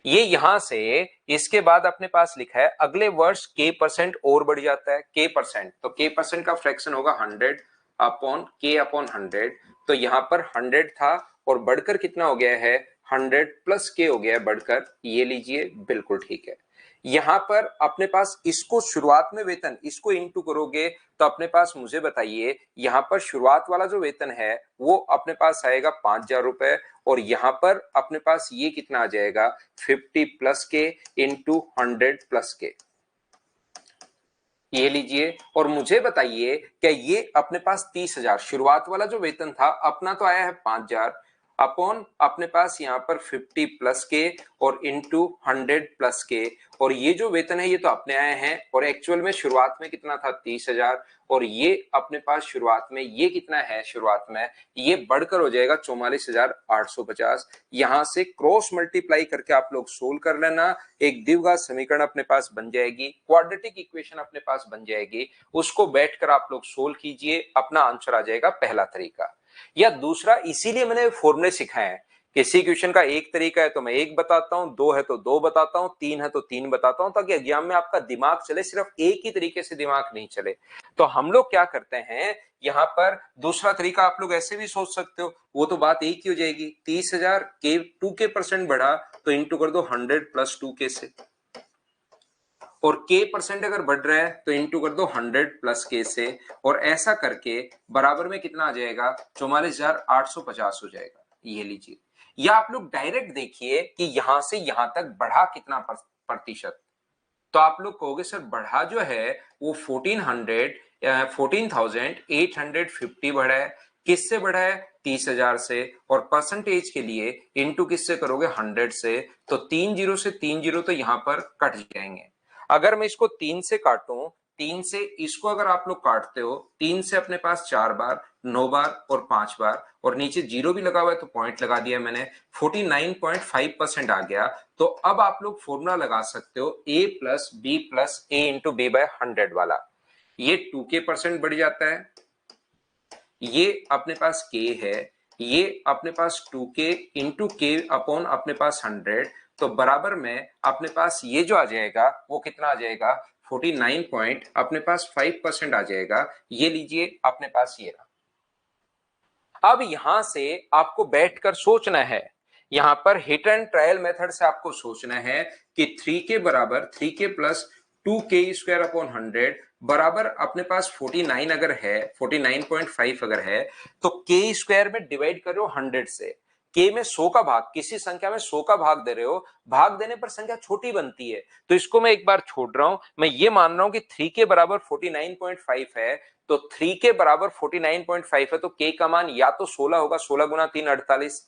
ये यहां से इसके बाद अपने पास लिखा है अगले वर्ष K% और बढ़ जाता है, K%, तो K% का फ्रैक्शन होगा 100/K/100। तो यहां पर 100 था और बढ़कर कितना हो गया है, 100 + K हो गया है बढ़कर, ये लीजिए, बिल्कुल ठीक है। यहां पर अपने पास इसको शुरुआत में वेतन इसको इंटू करोगे तो अपने पास, मुझे बताइए, यहां पर शुरुआत वाला जो वेतन है वो अपने पास आएगा 5,000 रुपए, और यहां पर अपने पास ये कितना आ जाएगा 50 + K इंटू 100 + K, ये लीजिए। और मुझे बताइए क्या ये अपने पास 30,000 शुरुआत वाला जो वेतन था अपना तो आया है 5,000 अपॉन अपने पास यहाँ पर 50 + K और इंटू 100 + K, और ये जो वेतन है ये तो अपने आए हैं, और एक्चुअल में शुरुआत में कितना था 30,000, और ये अपने पास शुरुआत में ये कितना है, शुरुआत में ये बढ़कर हो जाएगा 44,850। यहां से क्रॉस मल्टीप्लाई करके आप लोग सोल्व कर लेना, एक द्विघात समीकरण अपने पास बन जाएगी, क्वाड्रेटिक इक्वेशन अपने पास बन जाएगी, उसको बैठकर आप लोग सोल्व कीजिए, अपना आंसर आ जाएगा, पहला तरीका। या दूसरा, इसीलिए मैंने फॉर्मूले सिखाए हैं, किसी क्वेश्चन का एक तरीका है तो मैं एक बताता हूं, दो है तो दो बताता हूं, तीन है तो तीन बताता हूं, ताकि एग्जाम में आपका दिमाग चले, सिर्फ एक ही तरीके से दिमाग नहीं चले। तो हम लोग क्या करते हैं, यहाँ पर दूसरा तरीका आप लोग ऐसे भी सोच सकते हो, वो तो बात एक ही हो जाएगी, 30,000 के 2K% बढ़ा तो इंटू कर दो 100 + 2K से, और k परसेंट अगर बढ़ रहा है तो इंटू कर दो 100 प्लस k से, और ऐसा करके बराबर में कितना आ जाएगा, 44,850 हो जाएगा। ये लीजिए, या आप लोग डायरेक्ट देखिए कि यहां से यहां तक बढ़ा कितना प्रतिशत, तो आप लोग कहोगे सर बढ़ा जो है वो 14,850 बढ़ा है। किससे बढ़ा है, 30,000 से, और परसेंटेज के लिए इंटू किससे करोगे, 100 से, तो 3 जीरो से 3 जीरो तो यहां पर कट जाएंगे। अगर मैं इसको 3 से काटूं, 3 से इसको अगर आप लोग काटते हो, 3 से अपने पास 4 बार, 9 बार और 5 बार, और नीचे जीरो भी लगा हुआ है तो पॉइंट लगा दिया मैंने, 49.5% आ गया। तो अब आप लोग फॉर्मूला लगा सकते हो a plus B plus A into B by 100 वाला। ये 2k परसेंट बढ़ जाता है, ये अपने पास k है, ये अपने पास 2k इंटू के अपॉन अपने पास 100, तो बराबर में अपने पास ये जो आ जाएगा वो कितना आ जाएगा, 49 पॉइंट अपने पास 5% आ जाएगा। ये लीजिए अपने पास ये रहा। अब यहां से आपको बैठकर सोचना है, यहां पर हिट एंड ट्रायल मेथड से आपको सोचना है कि 3k बराबर 3k plus 2k square upon 100 बराबर अपने पास 49 अगर है, 49.5 अगर है, तो k स्क्वायर में डिवाइड कर रहे हो 100 से, k में 100 का भाग, किसी संख्या में 100 का भाग दे रहे हो, भाग देने पर संख्या छोटी बनती है, तो इसको मैं एक बार छोड़ रहा हूं। मैं ये मान रहा हूं कि 3k बराबर 49.5 है, तो 3k बराबर 49.5 है, तो k का मान या तो 16 होगा, 16 गुना 3 48,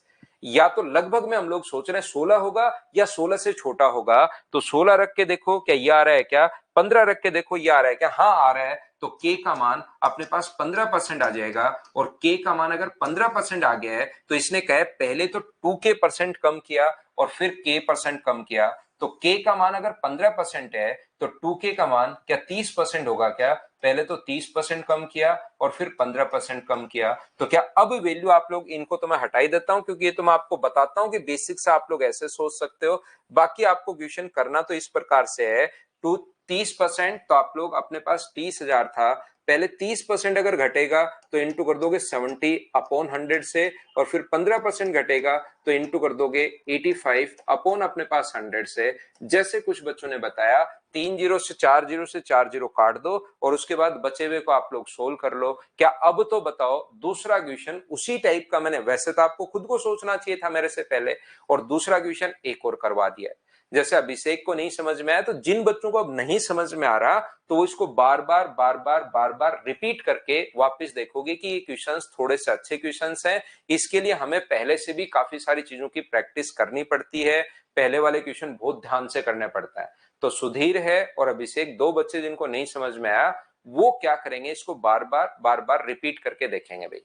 या तो लगभग में हम लोग सोच रहे हैं 16 होगा या 16 से छोटा होगा। तो 16 रख के देखो क्या ये आ रहा है, क्या 15 रख के देखो ये आ रहा है, क्या हाँ आ रहा है, तो k का मान अपने पास 15% आ जाएगा। और k का मान अगर 15% आ गया है तो इसने कहा पहले तो 2k परसेंट कम किया और फिर k परसेंट कम किया, तो k का मान अगर 15% है तो 2k का मान क्या 30% होगा, क्या पहले तो 30% कम किया और फिर 15% कम किया। तो क्या अब वैल्यू आप लोग, इनको तो मैं हटा ही देता हूं क्योंकि ये तो मैं आपको बताता हूं कि बेसिक से आप लोग ऐसे सोच सकते हो, बाकी आपको क्वेश्चन करना तो इस प्रकार से है। टू 30%, तो आप लोग अपने पास 30,000 था, पहले 30% अगर घटेगा तो इंटू कर दोगे 70 अपॉन 100 से, और फिर 15% घटेगा तो इंटू कर दोगे 85 अपॉन अपने पास 100 से। जैसे कुछ बच्चों ने बताया 3 जीरो से 4 जीरो से 4 जीरो काट दो और उसके बाद बचे हुए को आप लोग सोल्व कर लो। क्या अब तो बताओ दूसरा क्वेश्चन उसी टाइप का, मैंने वैसे तो आपको खुद को सोचना चाहिए था मेरे से पहले, और दूसरा क्वेश्चन एक और करवा दिया। जैसे अभिषेक को नहीं समझ में आया, तो जिन बच्चों को अब नहीं समझ में आ रहा तो वो इसको बार बार रिपीट करके वापस देखोगे कि ये क्वेश्चंस थोड़े से अच्छे क्वेश्चंस हैं। इसके लिए हमें पहले से भी काफी सारी चीजों की प्रैक्टिस करनी पड़ती है, पहले वाले क्वेश्चन बहुत ध्यान से करने पड़ता है। तो सुधीर है और अभिषेक, दो बच्चे जिनको नहीं समझ में आया, वो क्या करेंगे, इसको बार बार रिपीट करके देखेंगे। भाई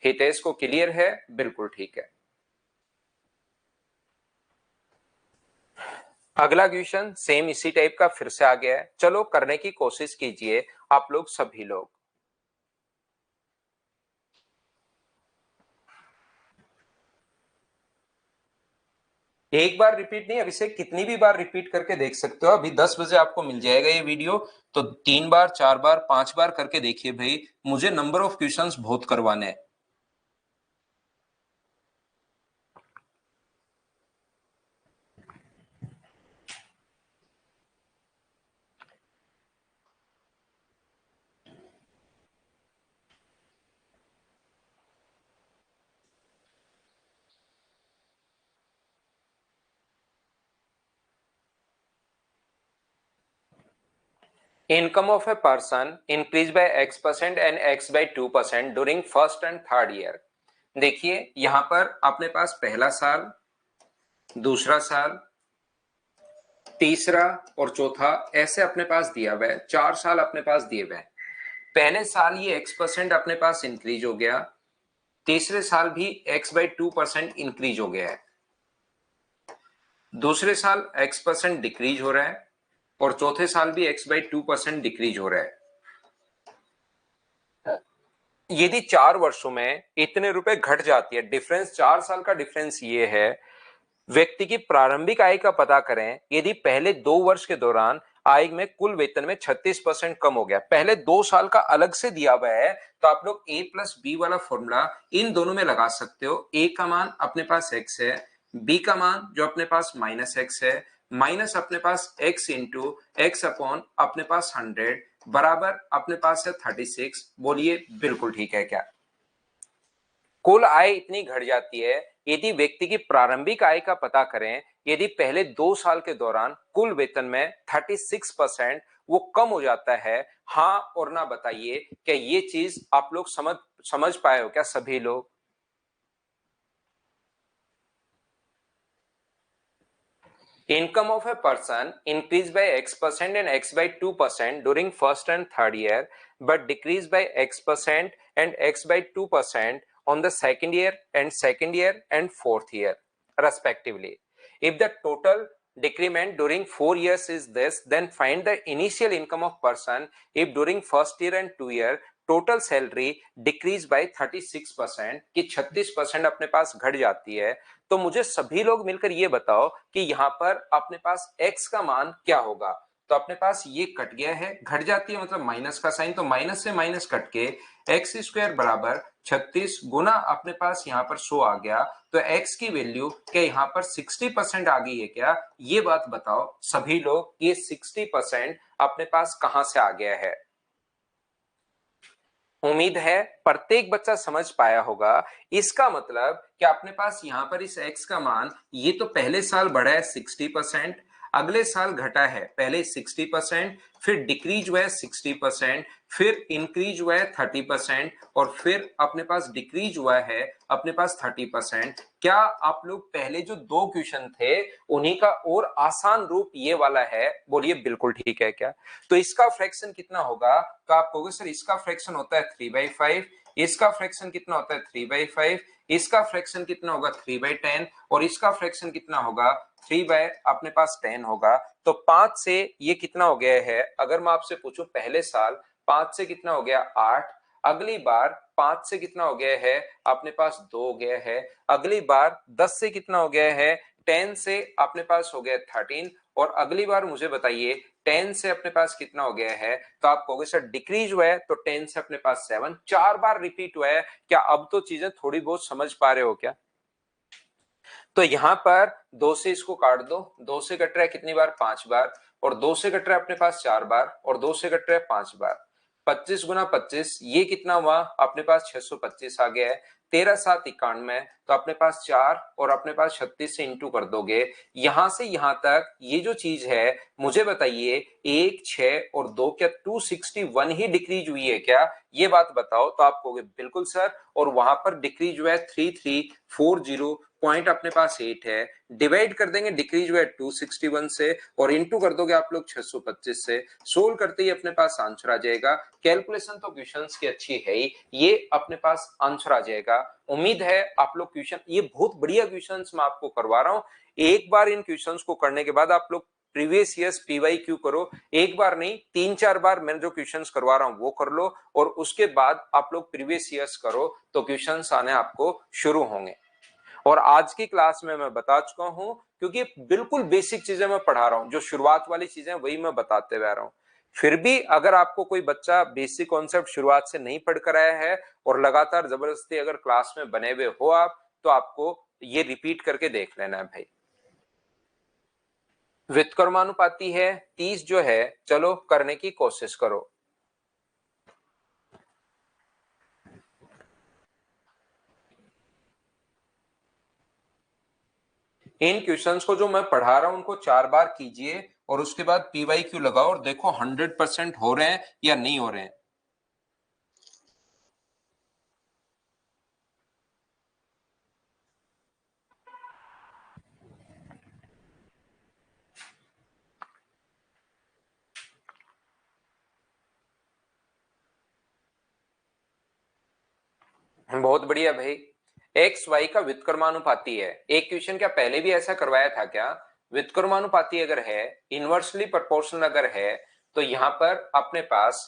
हितेश को क्लियर है, बिल्कुल ठीक है। अगला क्वेश्चन सेम इसी टाइप का फिर से आ गया है, चलो करने की कोशिश कीजिए आप लोग सभी लोग। एक बार रिपीट नहीं अभिषेक, कितनी भी बार रिपीट करके देख सकते हो। अभी 10 बजे आपको मिल जाएगा ये वीडियो, तो 3 बार 4 बार 5 बार करके देखिए भाई, मुझे नंबर ऑफ क्वेश्चंस बहुत करवाने हैं। Income of a person increased by x% and x by 2% during first and third year। देखिए यहां पर अपने पास पहला साल, दूसरा साल, तीसरा और चौथा ऐसे अपने पास दिया हुआ है, 4 साल अपने पास दिए हुए हैं। पहले साल ये x% अपने पास इंक्रीज हो गया, तीसरे साल भी x by 2% इंक्रीज हो गया है, दूसरे साल x% डिक्रीज हो रहा है, और चौथे साल भी x by 2% डिक्रीज हो रहा है। यदि 4 वर्षों में इतने रुपए घट जाती है, डिफरेंस 4 साल का डिफरेंस ये है। व्यक्ति की प्रारंभिक आय का पता करें, यदि पहले 2 वर्ष के दौरान आय में कुल वेतन में 36% कम हो गया, पहले 2 साल का अलग से दिया हुआ है, तो आप लोग a प्लस बी वाला फॉर्मूला इन दोनों में लगा सकते हो। a का मान अपने पास x है, b का मान जो अपने पास माइनस एक्स है, माइनस अपने पास x इंटू एक्स अपॉन अपने पास 100 बराबर अपने पास है 36। बोलिए बिल्कुल ठीक है क्या? कुल आय इतनी घट जाती है यदि व्यक्ति की प्रारंभिक आय का पता करें, यदि पहले 2 साल के दौरान कुल वेतन में 36% वो कम हो जाता है। हाँ और ना बताइए, क्या ये चीज आप लोग समझ पाए हो क्या सभी लोग? Income of a person increased by X% and X by 2% during first and third year, but decreased by X% and X by 2% on the second year and fourth year, respectively. If the total decrement during 4 years is this, then find the initial income of person if during first year and 2 year total salary decrease by 36%, कि 36% अपने पास घट जाती है। तो मुझे सभी लोग मिलकर ये बताओ कि यहाँ पर अपने पास x का मान क्या होगा। तो अपने पास ये कट गया है, घट जाती है मतलब माइनस का साइन, तो माइनस से माइनस कट के एक्स स्क्वायर बराबर 36 गुना अपने पास यहाँ पर 100 आ गया। तो x की वैल्यू क्या यहाँ पर 60% आ गई है क्या? ये बात बताओ सभी लोग, ये 60% अपने पास कहां से आ गया है? उम्मीद है प्रत्येक बच्चा समझ पाया होगा। इसका मतलब कि अपने पास यहां पर इस x का मान, ये तो पहले साल बढ़ा है 60%, अगले साल घटा है पहले 60%, फिर डिक्रीज हुआ है 60%, फिर इंक्रीज हुआ है 30%, और फिर अपने पास डिक्रीज हुआ है अपने पास 30%। क्या आप लोग पहले जो 2 क्वेश्चन थे उन्हीं का और आसान रूप ये वाला है? बोलिए बिल्कुल ठीक है क्या? तो इसका फ्रैक्शन कितना होगा? तो आप कहोगे सर इसका फ्रैक्शन होता है 3/5, इसका फ्रैक्शन कितना होता है 3/5, इसका फ्रैक्शन कितना होगा 3/10, और इसका फ्रैक्शन कितना होगा 3 अपने पास 10 होगा। तो 5 से ये कितना हो गया है? अगर मैं आपसे पूछूं पहले साल 5 से कितना हो गया 8, अगली बार 5 से कितना हो गया है अपने पास 2 हो गया है, अगली बार 10 से कितना हो गया है 10 से अपने पास हो गया 13, और अगली बार मुझे बताइए 10 से अपने पास कितना हो गया है? तो आप कहोगे सर डिक्रीज हुआ है, तो 10 से अपने पास 7, 4 बार रिपीट हुआ है। क्या अब तो चीजें थोड़ी बहुत समझ पा रहे हो क्या? तो यहां पर 2 से इसको काट दो, 2 से कट रहा है कितनी बार 5 बार, और 2 से कट रहा है अपने पास 4 बार, और 2 से कट रहा है 5 बार। 25 गुना 25 ये कितना हुआ अपने पास 625 आ गया है। 13×7 = 91, तो अपने पास 4 और अपने पास 36 से इंटू कर दोगे। यहां से यहां तक ये जो चीज है मुझे बताइए 1, 6 और 2 क्या 261 ही डिक्रीज हुई है क्या? ये बात बताओ। तो आप कहोगे बिल्कुल सर, और वहां पर डिक्रीज हुआ है 3340, पॉइंट अपने पास 8 है। डिवाइड कर देंगे डिक्रीज हुआ है 261 से, और इंटू कर दोगे आप लोग 625 से। सोल्व करते ही अपने पास आंसर आ जाएगा। कैलकुलेशन तो क्वेश्चंस की अच्छी है ही, ये अपने पास आंसर आ जाएगा। उम्मीद है आप लोग क्वेश्चन, ये बहुत बढ़िया क्वेश्चंस मैं आपको करवा रहा हूं। एक बार इन क्वेश्चंस को करने के बाद आप लोग प्रीवियस ईयर्स पीवाईक्यू करो, एक बार नहीं 3-4 बार मैं जो क्वेश्चंस करवा रहा हूं वो कर लो, और उसके बाद आप लोग प्रीवियस ईयर्स करो तो क्वेश्चंस आने आपको शुरू होंगे। और आज की क्लास में मैं बता चुका हूं, क्योंकि बिल्कुल बेसिक चीजें मैं पढ़ा रहा हूं, जो शुरुआत वाली चीजें वही मैं बताते हुए आ रहा हूं। फिर भी अगर आपको कोई बच्चा बेसिक कॉन्सेप्ट शुरुआत से नहीं पढ़ कर आया है और लगातार जबरदस्ती अगर क्लास में बने हुए हो आप, तो आपको ये रिपीट करके देख लेना है भाई। व्युत्क्रमानुपाती है 30 जो है, चलो करने की कोशिश करो। इन क्वेश्चंस को जो मैं पढ़ा रहा हूं उनको 4 बार कीजिए, और उसके बाद पीवाईक्यू लगाओ और देखो 100% हो रहे हैं या नहीं हो रहे हैं। बहुत बढ़िया भाई। एक्स वाई का व्युत्क्रमानुपाती है। एक क्वेश्चन क्या पहले भी ऐसा करवाया था क्या? व्युत्क्रमानुपाती अगर है, इनवर्सली प्रोपोर्शनल अगर है, तो यहां पर अपने पास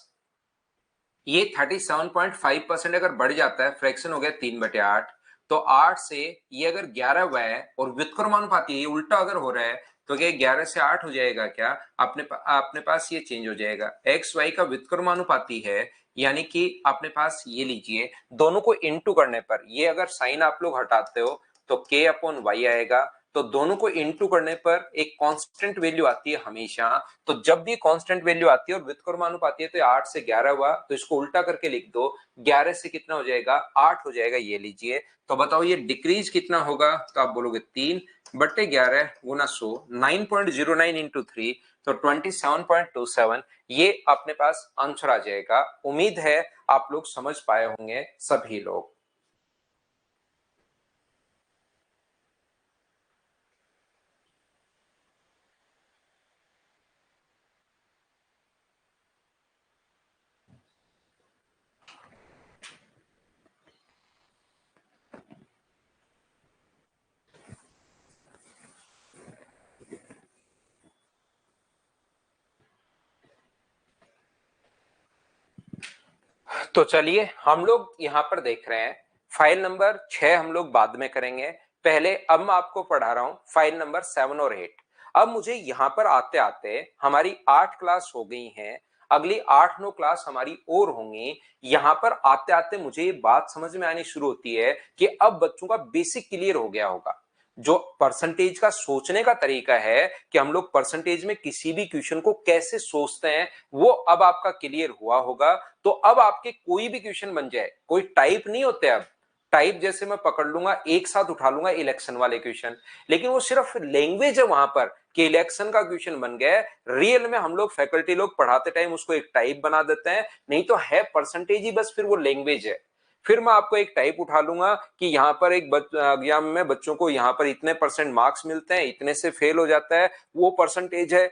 ये 37.5% अगर बढ़ जाता है, फ्रैक्शन हो गया 3/8, तो 8 से ये अगर 11 हुआ है और व्युत्क्रमानुपाती ये उल्टा अगर हो रहा है, तो क्या 11 से 8 हो जाएगा क्या? अपने पास ये चेंज हो जाएगा। एक्स वाई का व्युत्क्रमानुपाती है, यानी कि अपने पास ये लीजिए, दोनों को इनटू करने पर ये अगर साइन आप लोग हटाते हो तो k/y आएगा, तो दोनों को इनटू करने पर एक कांस्टेंट वैल्यू आती है हमेशा। तो जब भी कांस्टेंट वैल्यू आती है और व्युत्क्रमानुपाती है तो 8 से 11 हुआ, तो इसको उल्टा करके लिख दो, 11 से कितना हो जाएगा, 8 हो जाएगा, ये लीजिए। तो बताओ ये डिक्रीज कितना होगा, तो आप बोलोगे 3/11 गुना 100, 9.09 इंटू 3, तो 27.27, ये अपने पास आंसर आ जाएगा। उम्मीद है आप लोग समझ पाए होंगे सभी लोग। तो चलिए हम लोग यहाँ पर देख रहे हैं फाइल नंबर 6 हम लोग बाद में करेंगे, पहले अब मैं आपको पढ़ा रहा हूं फाइल नंबर 7 और 8। अब मुझे यहाँ पर आते आते हमारी 8 क्लास हो गई हैं, अगली 8-9 क्लास हमारी और होंगी। यहाँ पर आते आते मुझे ये बात समझ में आनी शुरू होती है कि अब बच्चों का बेसिक क्लियर हो गया होगा। जो परसेंटेज का सोचने का तरीका है कि हम लोग परसेंटेज में किसी भी क्वेश्चन को कैसे सोचते हैं, वो अब आपका क्लियर हुआ होगा। तो अब आपके कोई भी क्वेश्चन बन जाए, कोई टाइप नहीं होते, अब टाइप जैसे मैं पकड़ लूंगा एक साथ उठा लूंगा इलेक्शन वाले क्वेश्चन, लेकिन वो सिर्फ लैंग्वेज है वहां पर कि इलेक्शन का क्वेश्चन बन गया। रियल में हम लोग फैकल्टी लोग पढ़ाते टाइम उसको एक टाइप बना देते हैं, नहीं तो है परसेंटेज ही, बस फिर वो लैंग्वेज है। फिर मैं आपको एक टाइप उठा लूंगा कि यहाँ पर एक एग्जाम में बच्चों को यहाँ पर इतने परसेंट मार्क्स मिलते हैं, इतने से फेल हो जाता है, वो परसेंटेज है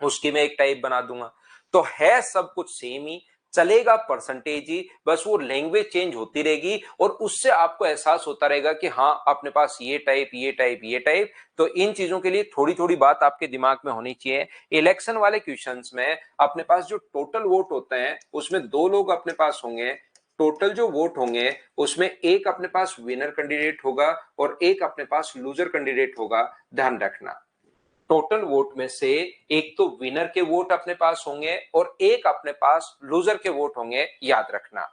उसकी मैं एक टाइप बना दूंगा। तो है सब कुछ सेम ही, चलेगा परसेंटेज ही, बस वो लैंग्वेज चेंज होती रहेगी और उससे आपको एहसास होता रहेगा कि हाँ अपने पास ये टाइप ये टाइप ये टाइप। तो इन चीजों के लिए थोड़ी थोड़ी बात आपके दिमाग में होनी चाहिए। इलेक्शन वाले क्वेश्चंस में अपने पास जो टोटल वोट होते हैं उसमें दो लोग अपने पास होंगे, टोटल जो वोट होंगे उसमें एक अपने पास विनर कैंडिडेट होगा और एक अपने पास लूजर कैंडिडेट होगा। ध्यान रखना, टोटल वोट में से एक तो विनर के वोट अपने पास होंगे और एक अपने पास लूजर के वोट होंगे, याद रखना।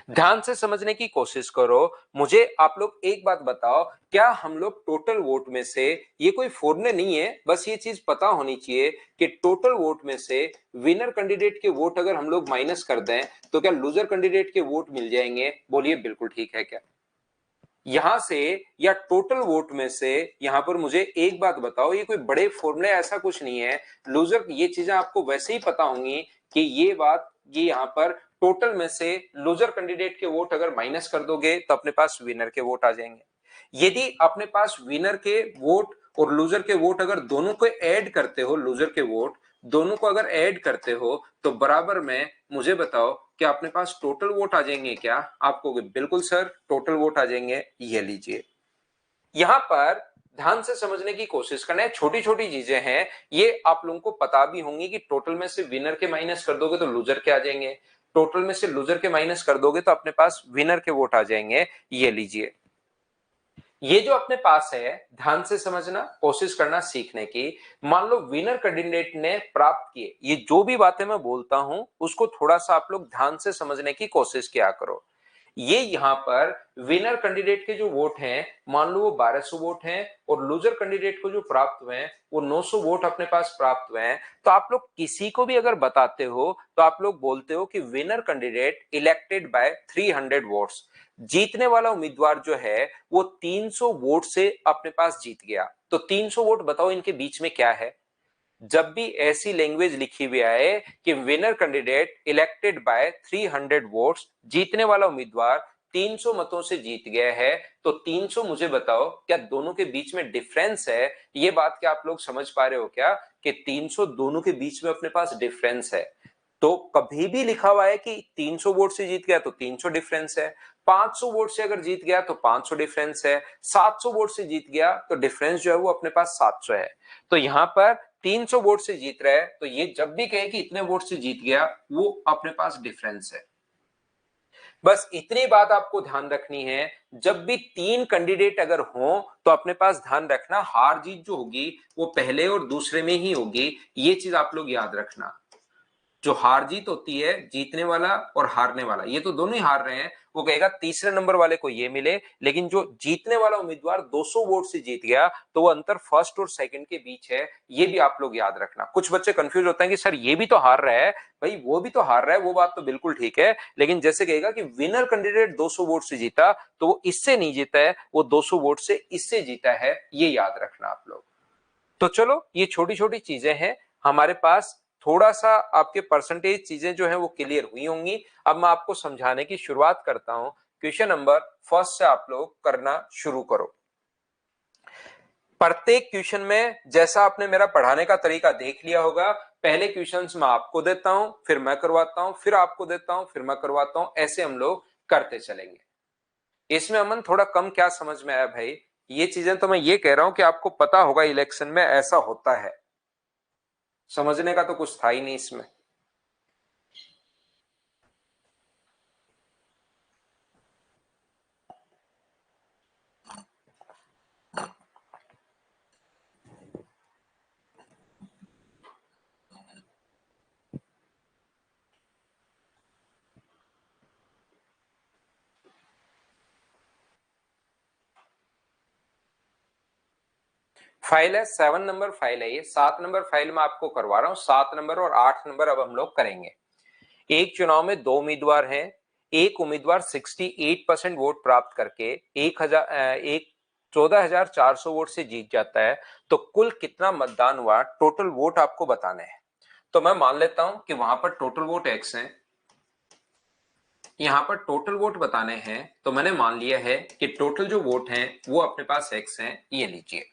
ध्यान से समझने की कोशिश करो। मुझे आप लोग एक बात बताओ, क्या हम लोग टोटल वोट में से, ये कोई फॉर्मूला नहीं है, बस ये चीज पता होनी चाहिए कि टोटल वोट में से विनर कैंडिडेट के वोट अगर हम लोग माइनस कर दें तो क्या लूजर कैंडिडेट के वोट मिल जाएंगे? बोलिए बिल्कुल ठीक है क्या? यहां से या टोटल वोट में से, यहां पर मुझे एक बात बताओ, ये कोई बड़े फॉर्मूले ऐसा कुछ नहीं है। लूजर ये चीजें आपको वैसे ही पता होंगी कि ये बात, ये यहां पर टोटल में से लूजर कैंडिडेट के वोट अगर माइनस कर दोगे तो अपने पास विनर के वोट आ जाएंगे। यदि अपने पास विनर के वोट और लूजर के वोट अगर दोनों को ऐड करते हो, लूजर के वोट दोनों को अगर ऐड करते हो तो बराबर में, मुझे बताओ क्या अपने पास टोटल वोट आ जाएंगे क्या? आपको बिल्कुल सर टोटल वोट आ जाएंगे, ये लीजिए। यहां पर ध्यान से समझने की कोशिश करना है, छोटी छोटी चीजें हैं, ये आप लोगों को पता भी होंगी कि टोटल में से विनर के माइनस कर दोगे तो लूजर के आ जाएंगे, टोटल में से लूजर के माइनस कर दोगे तो अपने पास विनर के वोट आ जाएंगे, ये लीजिए। ये जो अपने पास है, ध्यान से समझना, कोशिश करना सीखने की। मान लो विनर कैंडिडेट ने प्राप्त किए, ये जो भी बातें मैं बोलता हूं उसको थोड़ा सा आप लोग ध्यान से समझने की कोशिश किया करो। ये यहां पर विनर कैंडिडेट के जो वोट हैं, मान लो वो 1200 वोट हैं और लूजर कैंडिडेट को जो प्राप्त हुए हैं वो 900 वोट अपने पास प्राप्त हुए हैं। तो आप लोग किसी को भी अगर बताते हो तो आप लोग बोलते हो कि winner candidate elected by 300 votes, जीतने वाला उम्मीदवार जो है वो 300 वोट से अपने पास जीत गया। तो 300 वोट बताओ इनके बीच में क्या है? जब भी ऐसी लैंग्वेज लिखी हुई आए कि winner candidate elected by 300 votes, जीतने वाला उम्मीदवार 300 मतों से जीत गया है, तो 300 मुझे बताओ क्या दोनों के बीच में डिफरेंस है? ये बात क्या आप लोग समझ पा रहे हो क्या कि 300 दोनों के बीच में अपने पास डिफरेंस है? तो कभी भी लिखा हुआ है कि 300 वोट से जीत गया तो 300 डिफरेंस है, 500 वोट से अगर जीत गया तो 500 डिफरेंस है, 700 वोट से जीत गया तो डिफरेंस जो है वो अपने पास 700 है। तो यहां पर 300 वोट से जीत रहा है, तो ये जब भी कहे कि इतने वोट से जीत गया वो अपने पास डिफरेंस है। बस इतनी बात आपको ध्यान रखनी है। जब भी तीन कैंडिडेट अगर हो तो अपने पास ध्यान रखना हार जीत जो होगी वो पहले और दूसरे में ही होगी, ये चीज आप लोग याद रखना। जो हार जीत होती है, जीतने वाला और हारने वाला, ये तो दोनों ही हार रहे हैं, वो कहेगा तीसरे नंबर वाले को ये मिले, लेकिन जो जीतने वाला उम्मीदवार 200 वोट से जीत गया तो वो अंतर फर्स्ट और सेकंड के बीच है। ये भी आप लोग याद रखना। कुछ बच्चे कंफ्यूज होते हैं कि सर ये भी तो हार रहा है। भाई वो भी तो हार रहा है, वो बात तो बिल्कुल ठीक है, लेकिन जैसे कहेगा कि विनर कैंडिडेट 200 वोट से जीता तो वो इससे नहीं जीता है, वो 200 वोट से इससे जीता है, ये याद रखना आप लोग। तो चलो ये छोटी छोटी चीजें हैं हमारे पास, थोड़ा सा आपके परसेंटेज चीजें जो है वो क्लियर हुई होंगी। अब मैं आपको समझाने की शुरुआत करता हूं। क्वेश्चन नंबर फर्स्ट से आप लोग करना शुरू करो। प्रत्येक क्वेश्चन में जैसा आपने मेरा पढ़ाने का तरीका देख लिया होगा, पहले क्वेश्चंस मैं आपको देता हूं, फिर मैं करवाता हूं, फिर आपको देता हूं, फिर मैं करवाता हूं, ऐसे हम लोग करते चलेंगे। इसमें अमन थोड़ा कम क्या समझ में आया भाई? ये चीजें तो मैं ये कह रहा हूं कि आपको पता होगा इलेक्शन में ऐसा होता है, समझने का तो कुछ था ही नहीं इसमें। फाइल है 7 नंबर फाइल है, ये 7 नंबर फाइल में आपको करवा रहा हूं। 7 नंबर और 8 नंबर अब हम लोग करेंगे। एक चुनाव में दो उम्मीदवार हैं, एक उम्मीदवार 68% वोट प्राप्त करके 14,400 वोट से जीत जाता है, तो कुल कितना मतदान हुआ, टोटल वोट आपको बताने हैं। तो मैं मान लेता हूं कि वहां पर टोटल वोट x है, यहां पर टोटल वोट बताने हैं, तो मैंने मान लिया है कि टोटल जो वोट हैं वो अपने पास x हैं, ये लीजिए।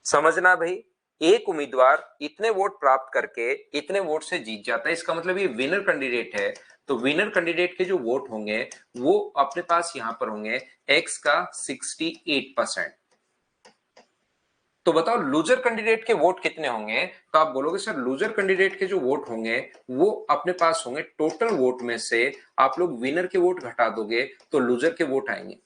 समझना भाई, एक उम्मीदवार इतने वोट प्राप्त करके इतने वोट से जीत जाता है, इसका मतलब ये विनर कैंडिडेट है। तो विनर कैंडिडेट के जो वोट होंगे वो अपने पास यहां पर होंगे x का 68%। तो बताओ लूजर कैंडिडेट के वोट कितने होंगे? तो आप बोलोगे सर लूजर कैंडिडेट के जो वोट होंगे वो अपने पास होंगे टोटल वोट में से आप लोग विनर के वोट घटा दोगे तो लूजर के वोट आएंगे।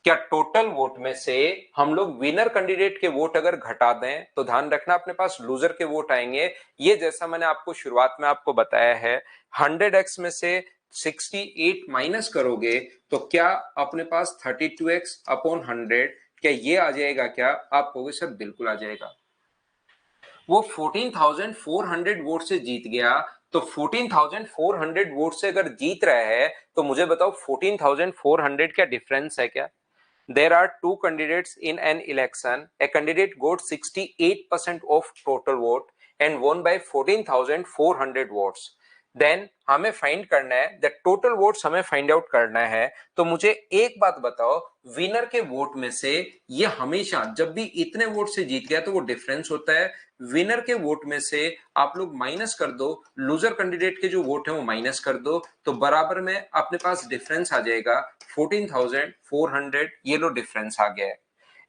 क्या टोटल वोट में से हम लोग विनर कैंडिडेट के वोट अगर घटा दें तो ध्यान रखना अपने पास लूजर के वोट आएंगे। ये जैसा मैंने आपको शुरुआत में आपको बताया है, 100x में से 68 माइनस करोगे तो क्या अपने पास 32x अपॉन 100, क्या ये आ जाएगा? क्या आप कहोगे सर बिल्कुल आ जाएगा। वो 14,400 वोट से जीत गया, तो 14,400 वोट से अगर जीत रहा है तो मुझे बताओ 14,400 क्या डिफरेंस है क्या? There are two candidates in an election. A candidate got 68% of total vote and won by 14,400 votes. Then हमें फाइंड करना है द टोटल वोट्स, हमें फाइंड आउट करना है। तो मुझे एक बात बताओ, विनर के वोट में से ये हमेशा जब भी इतने वोट से जीत गया तो वो डिफरेंस होता है। विनर के वोट में से आप लोग माइनस कर दो, लूजर कैंडिडेट के जो वोट है वो माइनस कर दो, तो बराबर में अपने पास डिफरेंस आ जाएगा 14,400। ये लो डिफरेंस आ गया है।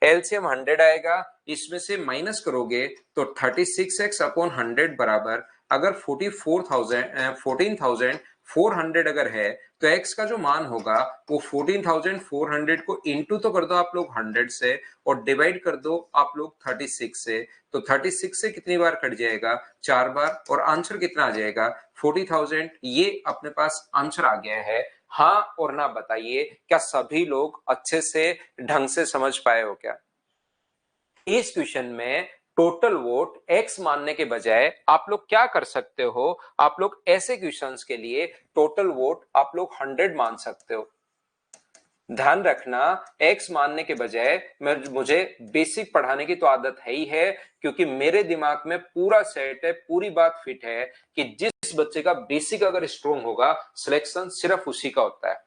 एलसीएम 100 आएगा, इसमें से माइनस करोगे तो 36x अपॉन 100 बराबर, अगर 14,400 अगर है तो x का जो मान होगा वो 14,400 को इंटू तो कर दो आप लोग 100 से और डिवाइड कर दो आप लोग 36 से। तो 36 से कितनी बार कट जाएगा? 4 बार, और आंसर कितना आ जाएगा? 40,000। ये अपने पास आंसर आ गया है। हाँ और ना बताइए, क्या सभी लोग अच्छे से ढंग से समझ पाए हो क्या? इस क्वेश्चन में टोटल वोट x मानने के बजाय आप लोग क्या कर सकते हो, आप लोग ऐसे क्वेश्चंस के लिए टोटल वोट आप लोग 100 मान सकते हो। ध्यान रखना, x मानने के बजाय मुझे बेसिक पढ़ाने की तो आदत है ही है, क्योंकि मेरे दिमाग में पूरा सेट है, पूरी बात फिट है कि जिस बच्चे का बेसिक अगर स्ट्रोंग होगा सिलेक्शन सिर्फ उसी का होता है।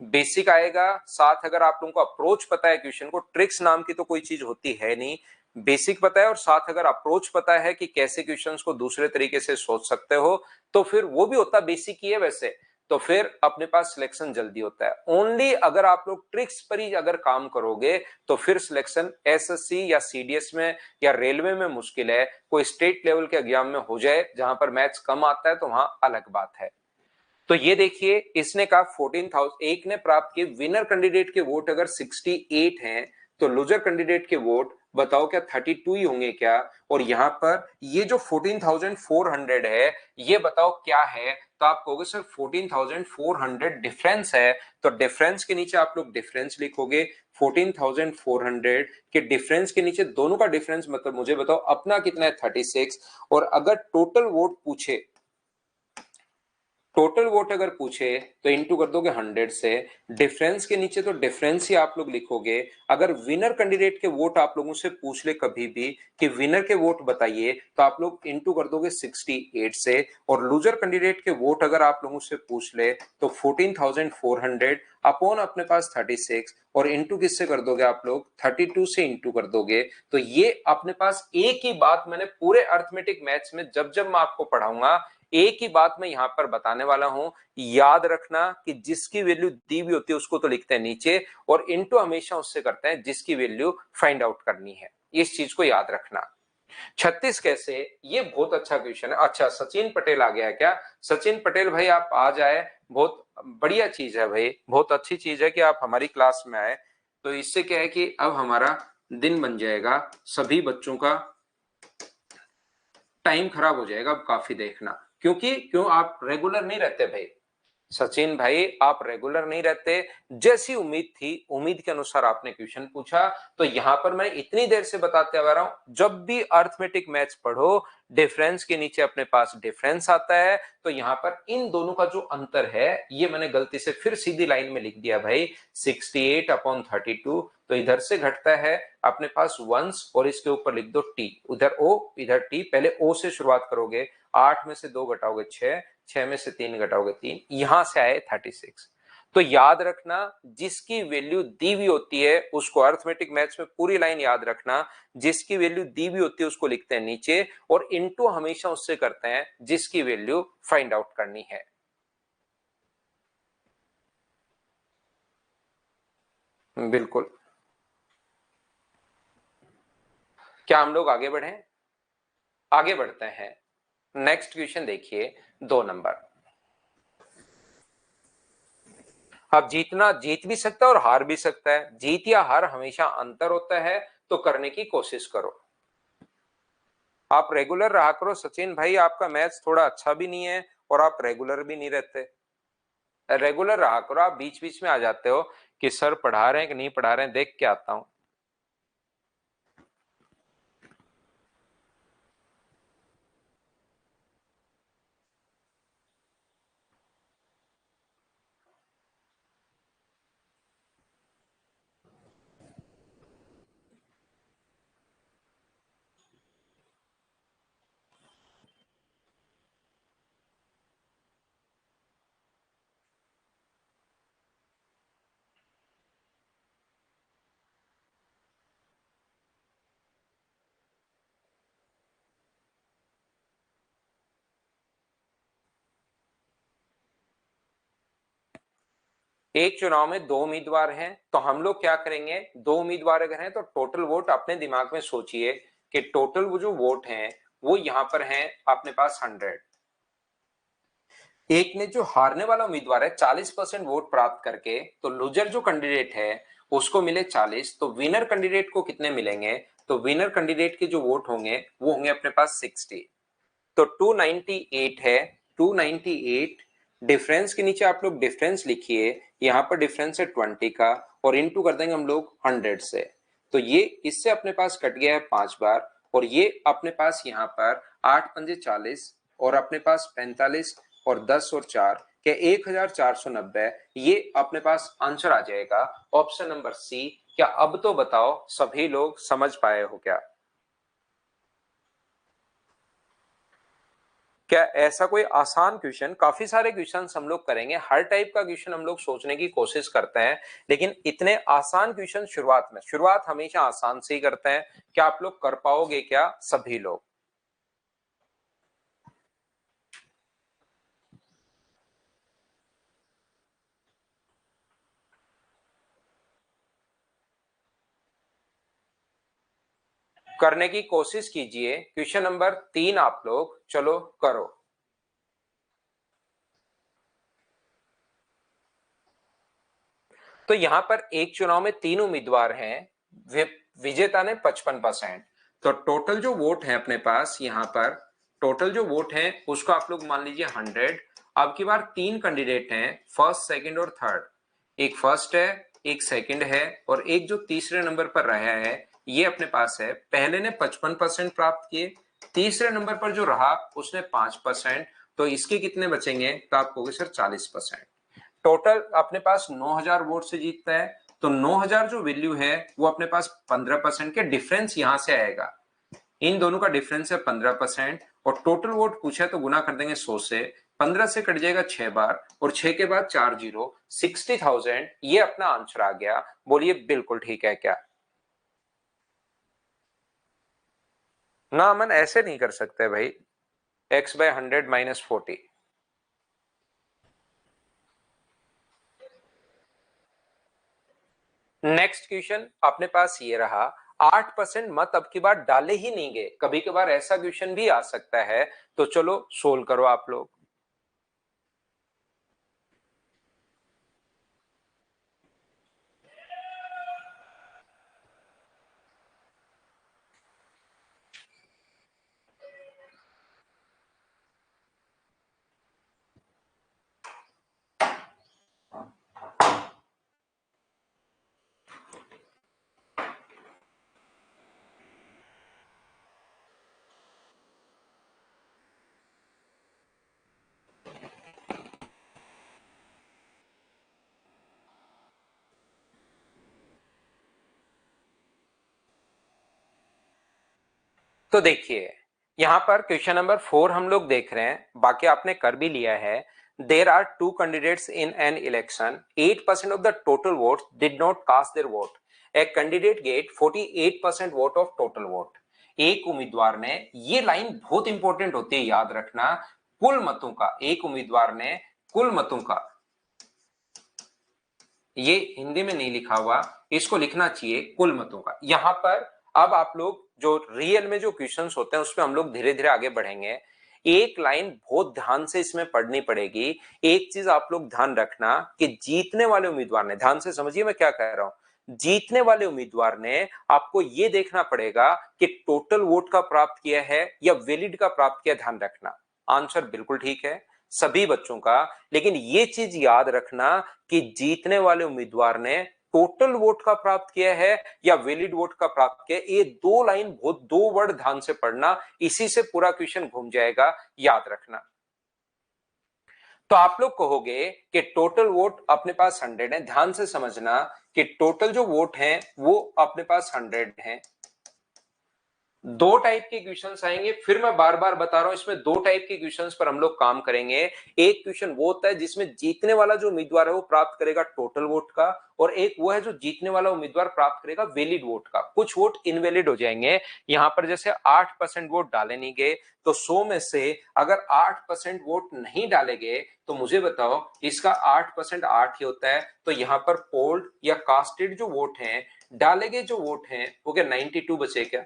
बेसिक आएगा, साथ अगर आप लोगों को अप्रोच पता है क्वेश्चन को, ट्रिक्स नाम की तो कोई चीज होती है नहीं, बेसिक पता है और साथ अगर अप्रोच पता है कि कैसे क्वेश्चंस को दूसरे तरीके से सोच सकते हो, तो फिर वो भी होता बेसिक ही है वैसे, तो फिर अपने पास सिलेक्शन जल्दी होता है। ओनली अगर आप लोग ट्रिक्स पर ही अगर काम करोगे तो फिर सिलेक्शन एसएससी या सीडीएस में या रेलवे में मुश्किल है, कोई स्टेट लेवल के एग्जाम में हो जाए जहां पर मैथ्स कम आता है तो वहां अलग बात है। तो ये देखिए, इसने कहा 14,000, एक ने प्राप्त किए, विनर कैंडिडेट के वोट अगर 68 हैं तो लूजर कैंडिडेट के वोट बताओ क्या 32 ही होंगे क्या? और यहाँ पर ये जो 14,400 है ये बताओ क्या है? तो आप कहोगे सर 14,400 डिफरेंस है, तो डिफरेंस के नीचे आप लोग डिफरेंस लिखोगे। 14,400 के डिफरेंस के नीचे दोनों का डिफरेंस मतलब मुझे बताओ अपना कितना है 36। और अगर टोटल वोट पूछे, टोटल वोट अगर पूछे तो इंटू कर दोगे 100 से। डिफरेंस के नीचे तो डिफरेंस ही आप लोग लिखोगे। अगर विनर कैंडिडेट के वोट आप लोगों से पूछ ले कभी भी कि विनर के वोट बताइए, तो आप लोग इंटू कर दोगे 68 से। और लूजर कैंडिडेट के वोट अगर आप लोगों से पूछ ले तो 14,400 अपॉन अपने पास 36 और इंटू किससे कर दोगे आप लोग 32 से इंटू कर दोगे। तो ये अपने पास एक ही बात मैंने पूरे अर्थमेटिक मैथ्स में जब जब मैं आपको पढ़ाऊंगा एक ही बात मैं यहां पर बताने वाला हूं। याद रखना कि जिसकी वैल्यू दी हुई होती है उसको तो लिखते हैं नीचे, और इनटू हमेशा उससे करते हैं जिसकी वैल्यू फाइंड आउट करनी है। इस चीज को याद रखना। 36 कैसे, ये बहुत अच्छा क्वेश्चन है। अच्छा सचिन पटेल आ गया है क्या? सचिन पटेल भाई आप आ जाए, बहुत बढ़िया चीज है भाई, बहुत अच्छी चीज है कि आप हमारी क्लास में आए। तो इससे क्या है कि अब हमारा दिन बन जाएगा, सभी बच्चों का टाइम खराब हो जाएगा अब काफी, देखना। क्यों आप रेगुलर नहीं रहते भाई? सचिन भाई आप रेगुलर नहीं रहते। जैसी उम्मीद थी उम्मीद के अनुसार आपने क्वेश्चन पूछा, तो यहां पर मैं इतनी देर से बताते आ रहा हूं जब भी अर्थमेटिक मैथ्स पढ़ो डिफरेंस के नीचे अपने पास डिफरेंस आता है। तो यहां पर इन दोनों का जो अंतर है ये मैंने गलती से फिर सीधी लाइन में लिख दिया भाई 68 अपॉन 32। तो इधर से घटता है अपने पास वंस और इसके ऊपर लिख दो टी, उधर ओ इधर टी। पहले ओ से शुरुआत करोगे, 8 में से 2 घटाओगे 6, 6 में से 3 घटाओगे 3, यहां से आए 36। तो याद रखना जिसकी वैल्यू दी हुई होती है उसको, अर्थमेटिक मैथ्स में पूरी लाइन याद रखना, जिसकी वैल्यू दी हुई होती है उसको लिखते हैं नीचे और इनटू हमेशा उससे करते हैं जिसकी वैल्यू फाइंड आउट करनी है। बिल्कुल। क्या हम लोग आगे बढ़े? आगे बढ़ते हैं। नेक्स्ट क्वेश्चन देखिए 2 नंबर। अब जीतना जीत भी सकता है और हार भी सकता है, जीत या हार हमेशा अंतर होता है, तो करने की कोशिश करो। आप रेगुलर रहा करो सचिन भाई, आपका मैथ्स थोड़ा अच्छा भी नहीं है और आप रेगुलर भी नहीं रहते। रेगुलर रहा करो, आप बीच बीच में आ जाते हो कि सर पढ़ा रहे हैं कि नहीं पढ़ा रहे हैं, देख के आता हूं। एक चुनाव में 2 उम्मीदवार हैं, तो हम लोग क्या करेंगे, 2 उम्मीदवार अगर हैं तो टोटल वोट अपने दिमाग में सोचिए कि टोटल वो जो वोट हैं वो यहां पर हैं अपने पास 100। एक ने जो हारने वाला उम्मीदवार है 40% वोट प्राप्त करके, तो लूजर जो कैंडिडेट है उसको मिले 40, तो विनर कैंडिडेट को कितने मिलेंगे? तो विनर कैंडिडेट के जो वोट होंगे वो होंगे अपने पास 60। तो 298 है, 298। डिफरेंस के नीचे आप लोग डिफरेंस लिखिए, यहां पर डिफरेंस है 20 का और इनटू कर देंगे हम लोग 100 से। तो ये इससे अपने पास कट गया है 5 बार, और ये अपने पास यहाँ पर 8 पंजे 40 और अपने पास 45 और 10 और 4 के 1490, ये अपने पास आंसर आ जाएगा ऑप्शन नंबर सी। क्या अब तो बताओ सभी लोग समझ पाए हो क्या? क्या ऐसा कोई आसान क्वेश्चन, काफी सारे क्वेश्चन हम लोग करेंगे, हर टाइप का क्वेश्चन हम लोग सोचने की कोशिश करते हैं, लेकिन इतने आसान क्वेश्चन शुरुआत में, शुरुआत हमेशा आसान से ही करते हैं। क्या आप लोग कर पाओगे क्या सभी लोग? करने की कोशिश कीजिए। क्वेश्चन नंबर 3 आप लोग चलो करो। तो यहां पर एक चुनाव में 3 उम्मीदवार हैं, विजेता ने 55%। तो टोटल जो वोट है अपने पास यहाँ पर, टोटल जो वोट है उसको आप लोग मान लीजिए 100। अब की बार 3 कैंडिडेट हैं, फर्स्ट, सेकंड और थर्ड। एक फर्स्ट है, एक सेकंड है और एक जो तीसरे नंबर पर रहा है ये अपने पास है। पहले ने 55% प्राप्त किए, तीसरे नंबर पर जो रहा उसने 5%। तो इसके कितने बचेंगे? तो आप कहोगे सर 40%। टोटल अपने पास 9000 वोट से जीतता है, तो 9000 जो वैल्यू है वो अपने पास 15% के डिफरेंस यहां से आएगा। इन दोनों का डिफरेंस है 15% और टोटल वोट पूछा है तो गुना कर देंगे 100 से। 15 से कट जाएगा 6 बार और 6 के बाद 4 जीरो, 60,000 ये अपना आंसर आ गया। बोलिए बिल्कुल ठीक है क्या? ना अमन ऐसे नहीं कर सकते भाई, x/100 - 40। नेक्स्ट क्वेश्चन अपने पास ये रहा, 8% मत अब की बार डाले ही नहीं गए। कभी कभार ऐसा क्वेश्चन भी आ सकता है, तो चलो सोल्व करो आप लोग। तो देखिए यहां पर क्वेश्चन नंबर 4 हम लोग देख रहे हैं, बाकी आपने कर भी लिया है। There are 2 candidates in an election, 8% of the total vote did not cast their vote, a candidate get 48% vote of total vote. एक उम्मीदवार ने, ये लाइन बहुत इंपॉर्टेंट होती है याद रखना, कुल मतों का, एक उम्मीदवार ने कुल मतों का, ये हिंदी में नहीं लिखा हुआ, इसको लिखना चाहिए कुल मतों का। यहां पर अब आप लोग जो रियल में जो क्वेश्चंस होते हैं उसमें हम लोग धीरे धीरे आगे बढ़ेंगे। एक लाइन बहुत ध्यान से इसमें पढ़नी पड़ेगी। एक चीज आप लोग ध्यान रखना कि जीतने वाले उम्मीदवार ने, ध्यान से समझिए मैं क्या कह रहा हूं, जीतने वाले उम्मीदवार ने आपको यह देखना पड़ेगा कि टोटल वोट का प्राप्त किया है या वैलिड का प्राप्त किया। ध्यान रखना, आंसर बिल्कुल ठीक है सभी बच्चों का, लेकिन ये चीज याद रखना कि जीतने वाले उम्मीदवार ने टोटल वोट का प्राप्त किया है या वैलिड वोट का प्राप्त किया। ये दो लाइन, बहुत दो वर्ड ध्यान से पढ़ना, इसी से पूरा क्वेश्चन घूम जाएगा, याद रखना। तो आप लोग कहोगे कि टोटल वोट अपने पास 100 है। ध्यान से समझना कि टोटल जो वोट है वो अपने पास 100 है। दो टाइप के क्वेश्चंस आएंगे, फिर मैं बार बार बता रहा हूं, इसमें दो टाइप के क्वेश्चंस पर हम लोग काम करेंगे। एक क्वेश्चन वो होता है जिसमें जीतने वाला जो उम्मीदवार है वो प्राप्त करेगा टोटल वोट का, और एक वो है जो जीतने वाला उम्मीदवार प्राप्त करेगा वैलिड वोट का। कुछ वोट इनवैलिड हो जाएंगे। यहां पर जैसे 8% वोट डाले नहीं गए, तो 100 में से अगर 8% वोट नहीं डाले गए तो मुझे बताओ इसका 8% 8 ही होता है। तो यहां पर पोल्ड या कास्टेड जो वोट है, डाले गए जो वोट है, वो क्या 92 बचे क्या?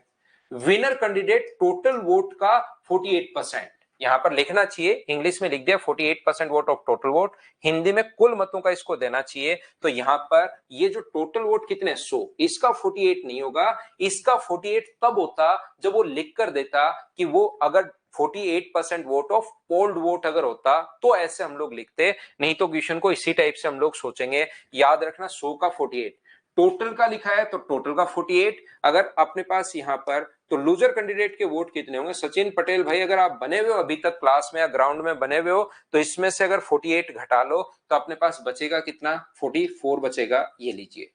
विनर कैंडिडेट टोटल वोट का 48%, यहां पर लिखना चाहिए, इंग्लिश में लिख दिया 48% vote of total vote, Hindi में कुल मतों का इसको देना चाहिए। तो यहां पर ये जो टोटल वोट कितने 100, इसका 48 नहीं होगा, इसका 48 तब होता जब वो लिख कर देता कि वो अगर 48% वोट ऑफ पोल्ड वोट अगर होता तो ऐसे हम लोग लिखते, नहीं तो क्वेश्चन को इसी टाइप से हम लोग सोचेंगे। याद रखना 100 का 48, टोटल का लिखा है तो टोटल का 48। अगर अपने पास यहां पर तो लूजर कैंडिडेट के वोट कितने होंगे? सचिन पटेल भाई अगर आप बने हुए हो अभी तक क्लास में या ग्राउंड में बने हुए हो, तो इसमें से अगर 48 घटा लो तो अपने पास बचेगा कितना? 44 बचेगा। ये लीजिए,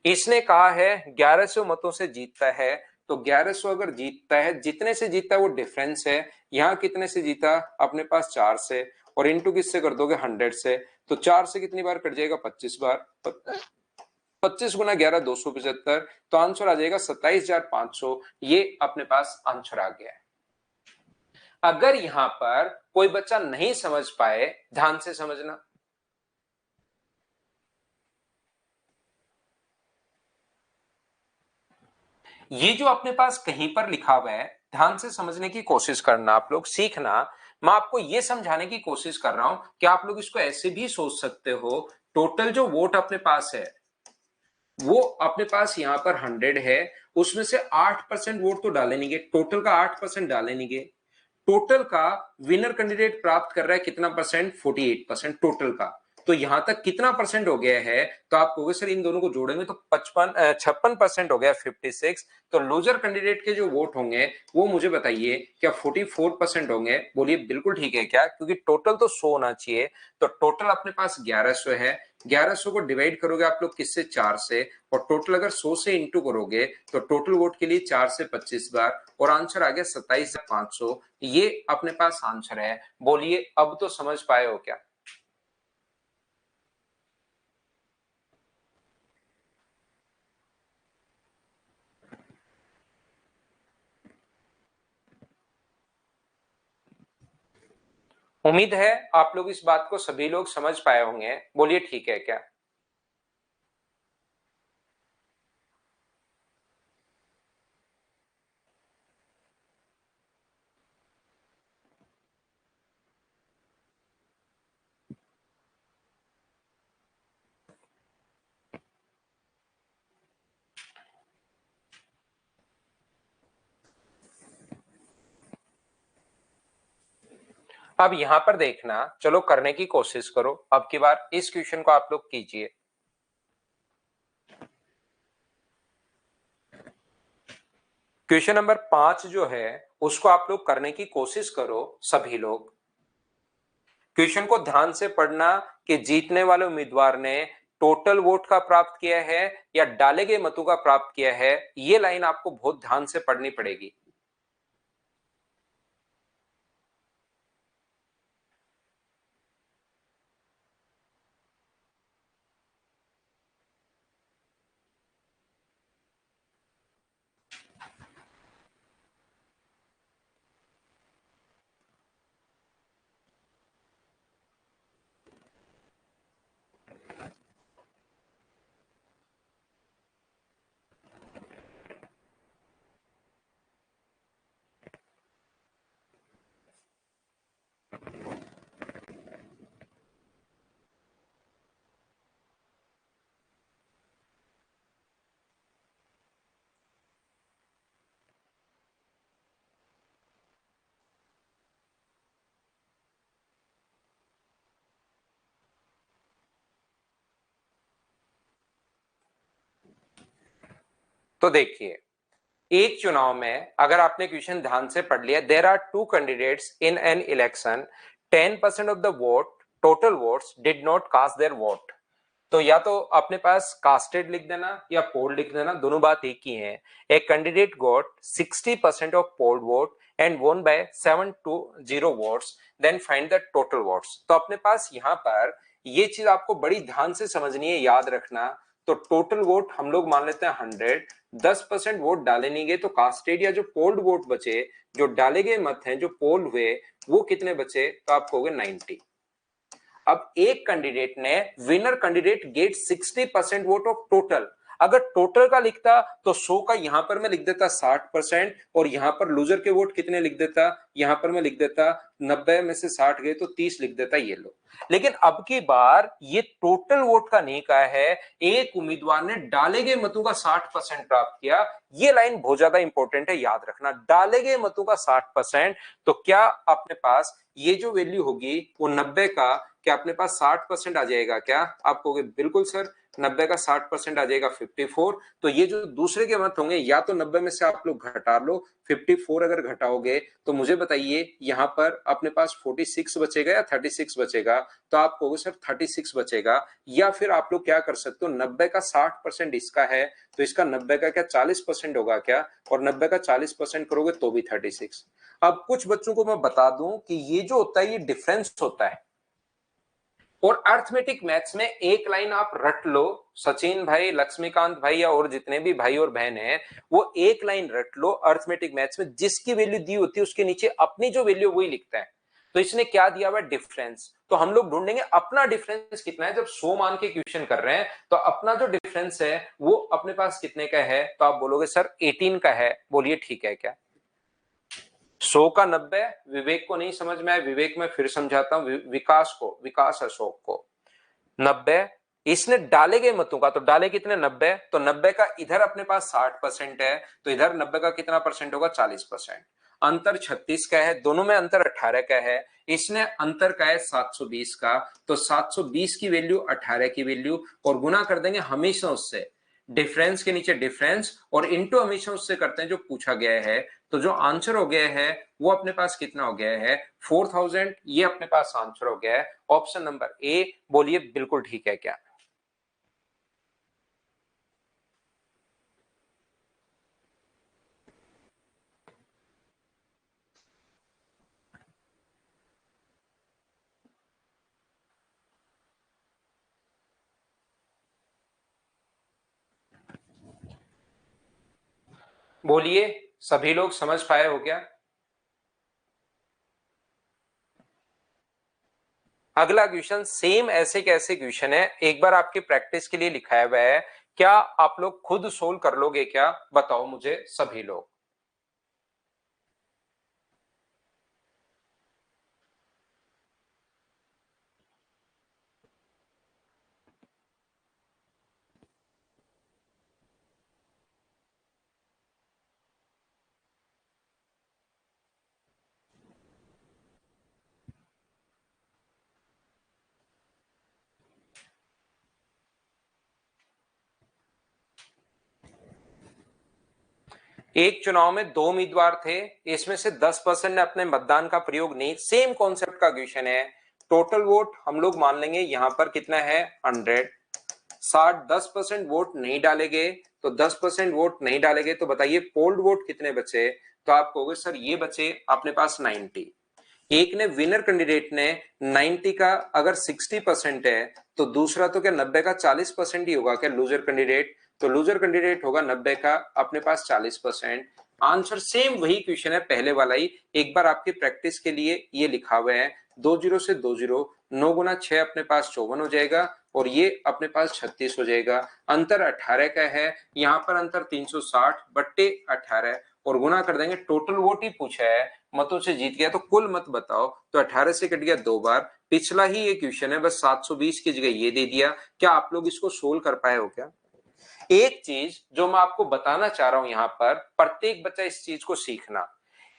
इसने कहा है 1100 मतों से जीतता है, तो 1100 अगर जीतता है, जितने से जीतता है वो डिफरेंस है। यहां कितने से जीता? अपने पास 4 से, और इंटू किससे कर दोगे? 100 से। तो 4 से कितनी बार कट जाएगा? 25 बार। 25 गुना 11 275, तो आंसर आ जाएगा 27,500। ये अपने पास आंसर आ गया है। अगर यहां पर कोई बच्चा नहीं समझ पाए, ध्यान से समझना, ये जो अपने पास कहीं पर लिखा हुआ है, ध्यान से समझने की कोशिश करना, आप लोग सीखना। मैं आपको यह समझाने की कोशिश कर रहा हूं कि आप लोग इसको ऐसे भी सोच सकते हो, टोटल जो वोट अपने पास है, वो अपने पास यहाँ पर 100 है, उसमें से 8% वोट तो डाले नहीं गए, टोटल का 8% डाले नहीं गए। टोटल का विनर कैंडिडेट प्राप्त कर रहा है कितना परसेंट? 48% टोटल का। तो यहां तक कितना परसेंट हो गया है? तो आप कहोगे सर इन दोनों को जोड़ेंगे तो 56% हो गया, 56। तो लूजर कैंडिडेट के जो वोट होंगे वो मुझे बताइए, क्या 44% होंगे? बोलिए बिल्कुल ठीक है क्या, क्योंकि टोटल तो 100 होना चाहिए। तो टोटल अपने पास 1100 है, 1100 को डिवाइड करोगे आप लोग किससे? 4 से, और टोटल अगर 100 से इंटू करोगे तो टोटल वोट के लिए 4 से 25 बार, और आंसर आ गया 27,500। ये अपने पास आंसर है। बोलिए अब तो समझ पाए हो क्या? उम्मीद है आप लोग इस बात को सभी लोग समझ पाए होंगे। बोलिए ठीक है क्या? अब यहां पर देखना, चलो करने की कोशिश करो, अब की बार इस क्वेश्चन को आप लोग कीजिए। क्वेश्चन नंबर 5 जो है उसको आप लोग करने की कोशिश करो सभी लोग। क्वेश्चन को ध्यान से पढ़ना कि जीतने वाले उम्मीदवार ने टोटल वोट का प्राप्त किया है या डाले गए मतों का प्राप्त किया है, ये लाइन आपको बहुत ध्यान से पढ़नी पड़ेगी। तो देखिए, एक चुनाव में अगर आपने क्वेश्चन ध्यान से पढ़ लिया, there are two candidates in an election, 10% of the vote total votes did not cast their vote. तो या तो अपने पास कास्टेड लिख देना या पोल्ड लिख देना, दोनों बात एक ही है। A candidate got 60% of polled vote and won by 720 votes, then find the total votes. तो अपने पास यहाँ पर ये चीज आपको बड़ी ध्यान से समझनी है, याद रखना। तो टोटल वोट हम लोग मान लेते हैं 100, 10% वोट डाले नहीं गए तो कास्टेड या जो पोल्ड वोट बचे, जो डाले गए मत हैं जो पोल हुए, वो कितने बचे? तो आप कहोगे 90। अब एक कैंडिडेट ने, winner candidate get 60% vote of total. अगर टोटल का लिखता तो 100 का यहां पर मैं लिख देता 60%, और यहां पर लूजर के वोट कितने लिख देता? यहां पर मैं लिख देता 90 में से 60 गए तो 30 लिख देता, ये लो। लेकिन अब की बार ये टोटल वोट का नहीं कहा है, एक उम्मीदवार ने डाले गए मतों का 60% प्राप्त किया। ये लाइन बहुत ज्यादा इंपॉर्टेंट है, याद रखना, डाले गए मतों का 60%। तो क्या अपने पास ये जो वैल्यू होगी वो 90 का, क्या अपने पास 60% आ जाएगा क्या? आप कहोगे बिल्कुल सर, 90 का 60% आ जाएगा 54। तो ये जो दूसरे के मत होंगे, या तो 90 में से आप लोग घटा लो, 54 अगर घटाओगे तो मुझे बताइए यहाँ पर अपने पास 46 बचेगा या 36 बचेगा? तो आप कहोगे सर 36 बचेगा। या फिर आप लोग क्या कर सकते हो, 90 का 60% इसका है तो इसका 90 का क्या 40% होगा क्या? और 90 का 40% करोगे तो भी 36। अब कुछ बच्चों को मैं बता दूं कि ये जो होता है ये डिफरेंस होता है, और अर्थमेटिक मैथ्स में एक लाइन आप रट लो, सचिन भाई, लक्ष्मीकांत भाई या और जितने भी भाई और बहन हैं, वो एक लाइन रट लो। अर्थमेटिक मैथ्स में जिसकी वैल्यू दी होती है उसके नीचे अपनी जो वैल्यू वही लिखता है। तो इसने क्या दिया हुआ? डिफरेंस। तो हम लोग ढूंढेंगे अपना डिफरेंस कितना है। जब 100 मान के क्वेश्चन कर रहे हैं तो अपना जो डिफरेंस है वो अपने पास कितने का है? तो आप बोलोगे सर 18 का है। बोलिए ठीक है क्या? 100 का 90, विवेक को नहीं समझ में आया, विवेक में फिर समझाता हूं, विकास को, विकास अशोक को। 90 इसने डाले गए मतों का, तो डाले कितने 90, तो 90 का इधर अपने पास 60% है, तो इधर 90 का कितना परसेंट होगा 40%। अंतर 36 का है, दोनों में अंतर 18 का है, इसने अंतर का है 720 का, तो 720 की वैल्यू 18 की वैल्यू और गुना कर देंगे हमेशा उससे, डिफरेंस के नीचे डिफरेंस और इनटू हमेशा उससे करते हैं जो पूछा गया है। तो जो आंसर हो गया है वो अपने पास कितना हो गया है 4000, ये अपने पास आंसर हो गया है ऑप्शन नंबर ए। बोलिए बिल्कुल ठीक है क्या? बोलिए सभी लोग समझ पाए हो क्या? अगला क्वेश्चन सेम ऐसे कैसे क्वेश्चन है, एक बार आपकी प्रैक्टिस के लिए लिखाया हुआ है, क्या आप लोग खुद सोल्व कर लोगे क्या? बताओ मुझे सभी लोग। एक चुनाव में दो उम्मीदवार थे, इसमें से 10% ने अपने मतदान का प्रयोग नहीं, सेम कॉन्सेप्ट का क्वेश्चन है। टोटल वोट हम लोग मान लेंगे यहां पर कितना है 100, 60, 10% वोट नहीं डाले गए, तो 10% वोट नहीं डाले गए, तो बताइए पोल्ड वोट कितने बचे? तो आप कहोगे सर ये बचे अपने पास 90। एक ने विनर कैंडिडेट ने 90 का अगर 60% है, तो दूसरा तो क्या 90 का 40% ही होगा क्या लूजर कैंडिडेट? तो लूजर कैंडिडेट होगा 90 का अपने पास 40%। आंसर सेम वही क्वेश्चन है पहले वाला ही, एक बार आपकी प्रैक्टिस के लिए ये लिखा हुआ है, 20 से 20, 9 गुना 6 अपने पास 54 हो जाएगा और ये अपने पास 36 हो जाएगा। अंतर 18 का है, यहाँ पर अंतर 360 बट्टे 18 और गुना कर देंगे, टोटल वोट ही पूछा है, मतों से जीत गया तो कुल मत बताओ, तो 18 से कट गया 2 बार, पिछला ही ये क्वेश्चन है, बस 720 की जगह ये दे दिया। क्या आप लोग इसको सोल्व कर पाए हो क्या? एक चीज जो मैं आपको बताना चाह रहा हूं यहां पर, प्रत्येक बच्चा इस चीज को सीखना,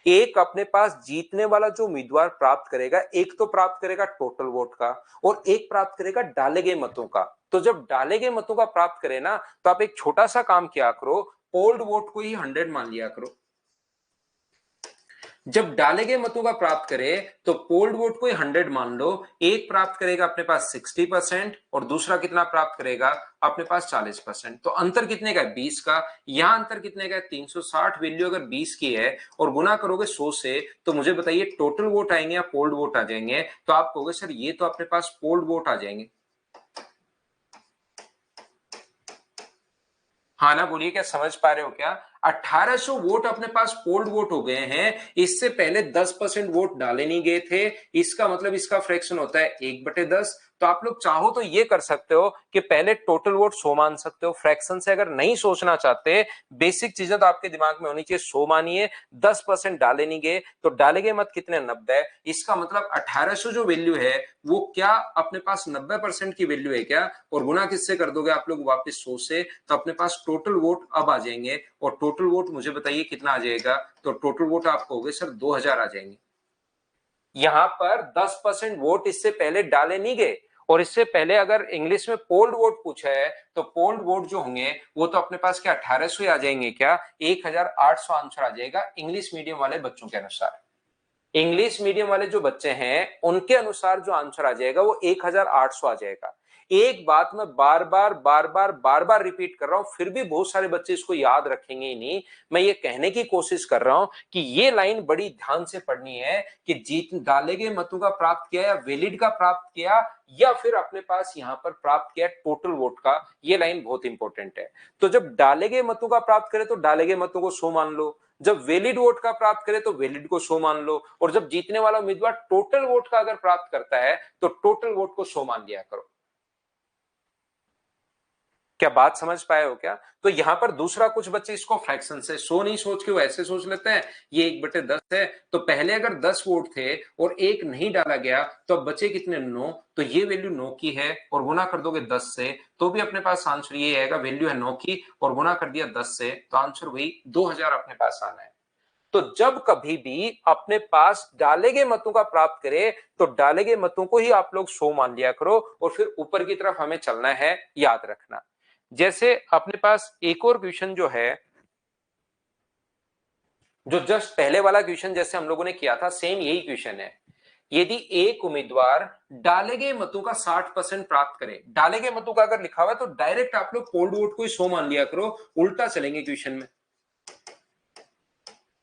एक अपने पास जीतने वाला जो उम्मीदवार प्राप्त करेगा, एक तो प्राप्त करेगा टोटल वोट का और एक प्राप्त करेगा डाले गए मतों का। तो जब डाले गए मतों का प्राप्त करे ना, तो आप एक छोटा सा काम किया करो, पोल्ड वोट को ही 100 मान लिया करो। जब डाले गए मतों का प्राप्त करे तो पोल्ड वोट को 100 मान लो, एक प्राप्त करेगा अपने पास 60% और दूसरा कितना प्राप्त करेगा अपने पास 40%। तो अंतर कितने का है 20 का, यहां अंतर कितने का है 360, वैल्यू अगर 20 की है और गुना करोगे 100 से, तो मुझे बताइए टोटल वोट आएंगे या पोल्ड वोट आ जाएंगे? तो आप कहोगे सर ये तो अपने पास पोल्ड वोट आ जाएंगे। हाँ ना, बोलिए क्या समझ पा रहे हो क्या? 1800 वोट अपने पास पोल्ड वोट हो गए हैं, इससे पहले 10% वोट डाले नहीं गए थे, इसका मतलब इसका फ्रैक्शन होता है 1/10। तो आप लोग चाहो तो ये कर सकते हो कि पहले टोटल वोट 100 मान सकते हो, फ्रैक्शन से अगर नहीं सोचना चाहते, बेसिक चीजें तो आपके दिमाग में होनी चाहिए, 100 मानिए, 10% डाले नहीं गए, तो डाले गए मत कितने 90, इसका मतलब 1800 जो वैल्यू है वो क्या अपने पास 90% की वैल्यू है क्या? और गुना किससे कर दोगे आप लोग वापस 100 से, तो अपने पास टोटल वोट अब आ जाएंगे, और टोटल वोट मुझे बताइए कितना आ जाएगा? तो टोटल वोट आप कहोगे सर 2000 आ जाएंगे। यहां पर 10% वोट इससे पहले डाले नहीं गए, और इससे पहले अगर इंग्लिश में पोल्ड वोट पूछा है, तो पोल्ड वोट जो होंगे वो तो अपने पास क्या 1800 आ जाएंगे क्या? 1800 आंसर आ जाएगा इंग्लिश मीडियम वाले बच्चों के अनुसार। इंग्लिश मीडियम वाले जो बच्चे हैं उनके अनुसार जो आंसर आ जाएगा वो 1800 आ जाएगा। एक बात मैं बार बार रिपीट कर रहा हूं, फिर भी बहुत सारे बच्चे इसको याद रखेंगे ही नहीं। मैं ये कहने की कोशिश कर रहा हूं कि ये लाइन बड़ी ध्यान से पढ़नी है कि जीत डाले गए मतों का प्राप्त किया या वैलिड का प्राप्त किया, या फिर अपने पास यहां पर प्राप्त किया टोटल वोट का, ये लाइन बहुत इंपॉर्टेंट है। तो जब डाले गए मतों का प्राप्त करे तो डाले गए मतों को 100 मान लो, जब वैलिड वोट का प्राप्त करे तो वैलिड को 100 मान लो, और जब जीतने वाला उम्मीदवार टोटल वोट का अगर प्राप्त करता है तो टोटल वोट को 100 मान लिया करो। क्या बात समझ पाए हो क्या? तो यहां पर दूसरा कुछ बच्चे इसको फ्रैक्शन से सो नहीं सोच के वो ऐसे सोच लेते हैं ये 1/10 है, तो पहले अगर 10 वोट थे और 1 नहीं डाला गया तो अब बचे कितने 9, तो ये वैल्यू 9 की है और गुना कर दोगे 10 से तो भी अपने पास आंसर ये आएगा, वैल्यू है 9 की और गुना कर दिया 10 से तो आंसर वही 2000 अपने पास आना है। तो जब कभी भी अपने पास डाले गए मतों का प्राप्त करे तो डाले गए मतों को ही आप लोग 100 मान लिया करो और फिर ऊपर की तरफ हमें चलना है, याद रखना। जैसे अपने पास एक और क्वेश्चन जो है, जो जस्ट पहले वाला क्वेश्चन जैसे हम लोगों ने किया था सेम यही क्वेश्चन है। यदि एक उम्मीदवार डाले गए मतों का 60% प्राप्त करे, डाले गए मतों का अगर लिखा हुआ है तो डायरेक्ट आप लोग पोल्ड वोट को ही 100 मान लिया करो, उल्टा चलेंगे क्वेश्चन में।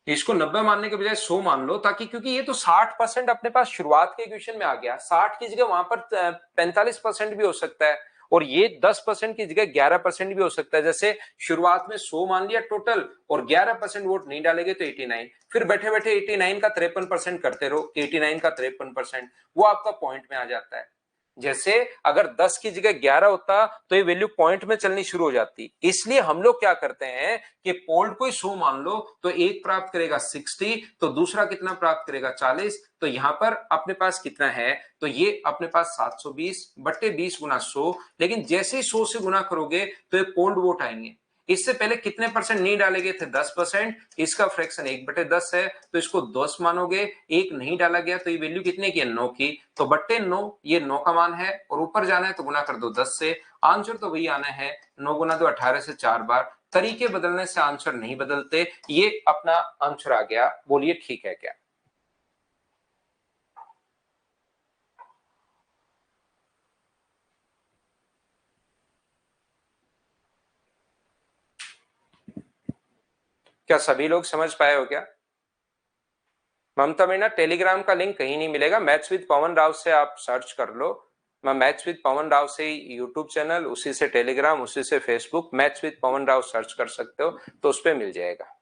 इसको 90 मानने के बजाय 100 मान लो, ताकि क्योंकि ये तो 60% अपने पास शुरुआत के क्वेश्चन में आ गया, 60 की जगह वहां पर 45% भी हो सकता है और ये 10% की जगह 11% भी हो सकता है। जैसे शुरुआत में 100 मान लिया टोटल और 11% वोट नहीं डालेंगे तो 89, फिर बैठे बैठे 89 का 53% करते रहो, 89 का 53% वो आपका पॉइंट में आ जाता है। जैसे अगर 10 की जगह 11 होता तो ये वैल्यू पॉइंट में चलनी शुरू हो जाती। इसलिए हम लोग क्या करते हैं कि पोल्ड को 100 मान लो तो एक प्राप्त करेगा 60, तो दूसरा कितना प्राप्त करेगा 40, तो यहां पर अपने पास कितना है, तो ये अपने पास 720 बट्टे 20 गुना 100, लेकिन जैसे ही 100 से गुना करोगे तो ये पोल्ड वोट आएंगे। इससे पहले कितने परसेंट नहीं डाले गए थे, 10%, इसका फ्रैक्शन 1/10 है तो इसको 10 मानोगे, एक नहीं डाला गया तो ये वैल्यू कितने की है 9 की, तो बट्टे 9 ये 9 का मान है और ऊपर जाना है तो गुना कर दो 10 से, आंसर तो वही आना है 9 गुना 2 18 से 4 बार। तरीके बदलने से आंसर नहीं बदलते, ये अपना आंसर आ गया। बोलिए ठीक है क्या? क्या सभी लोग समझ पाए हो क्या? ममता मीना, टेलीग्राम का लिंक कहीं नहीं मिलेगा, मैथ्स विद पवन राव से आप सर्च कर लो। मैं मैथ्स विद पवन राव से यूट्यूब चैनल, उसी से टेलीग्राम, उसी से Facebook, maths with Pawan Rao search कर सकते हो तो उस पर मिल जाएगा।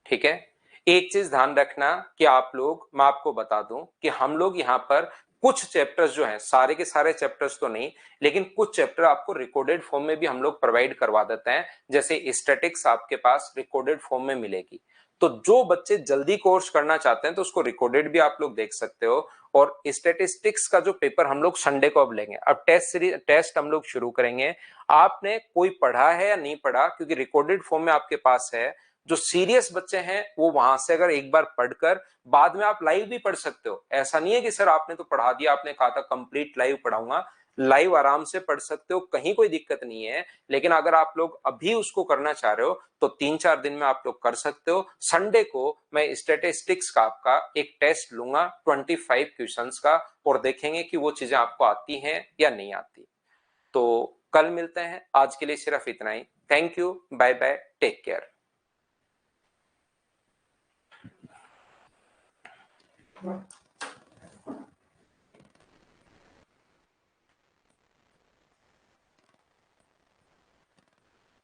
ठीक है, एक चीज ध्यान रखना कि आप लोग, मैं आपको बता दूं कि हम लोग यहाँ पर कुछ चैप्टर्स जो हैं, सारे के सारे चैप्टर्स तो नहीं, लेकिन कुछ चैप्टर आपको रिकॉर्डेड फॉर्म में भी हम लोग प्रोवाइड करवा देते हैं। जैसे स्टैटिक्स आपके पास रिकॉर्डेड फॉर्म में मिलेगी, तो जो बच्चे जल्दी कोर्स करना चाहते हैं तो उसको रिकॉर्डेड भी आप लोग देख सकते हो। और स्टैटिस्टिक्स का जो पेपर हम लोग संडे को अब लेंगे, अब टेस्ट सीरीज टेस्ट हम लोग शुरू करेंगे। आपने कोई पढ़ा है या नहीं पढ़ा, क्योंकि रिकॉर्डेड फॉर्म में आपके पास है, जो सीरियस बच्चे हैं वो वहां से अगर एक बार पढ़कर बाद में आप लाइव भी पढ़ सकते हो। ऐसा नहीं है कि सर आपने तो पढ़ा दिया, आपने कहा था कंप्लीट लाइव पढ़ाऊंगा, लाइव आराम से पढ़ सकते हो, कहीं कोई दिक्कत नहीं है। लेकिन अगर आप लोग अभी उसको करना चाह रहे हो तो 3-4 दिन में आप लोग कर सकते हो। संडे को मैं स्टैटिस्टिक्स का आपका एक टेस्ट लूंगा 25 क्वेश्चंस का, और देखेंगे कि वो चीजें आपको आती हैं या नहीं आती। तो कल मिलते हैं, आज के लिए सिर्फ इतना ही। Thank you, bye bye, take care.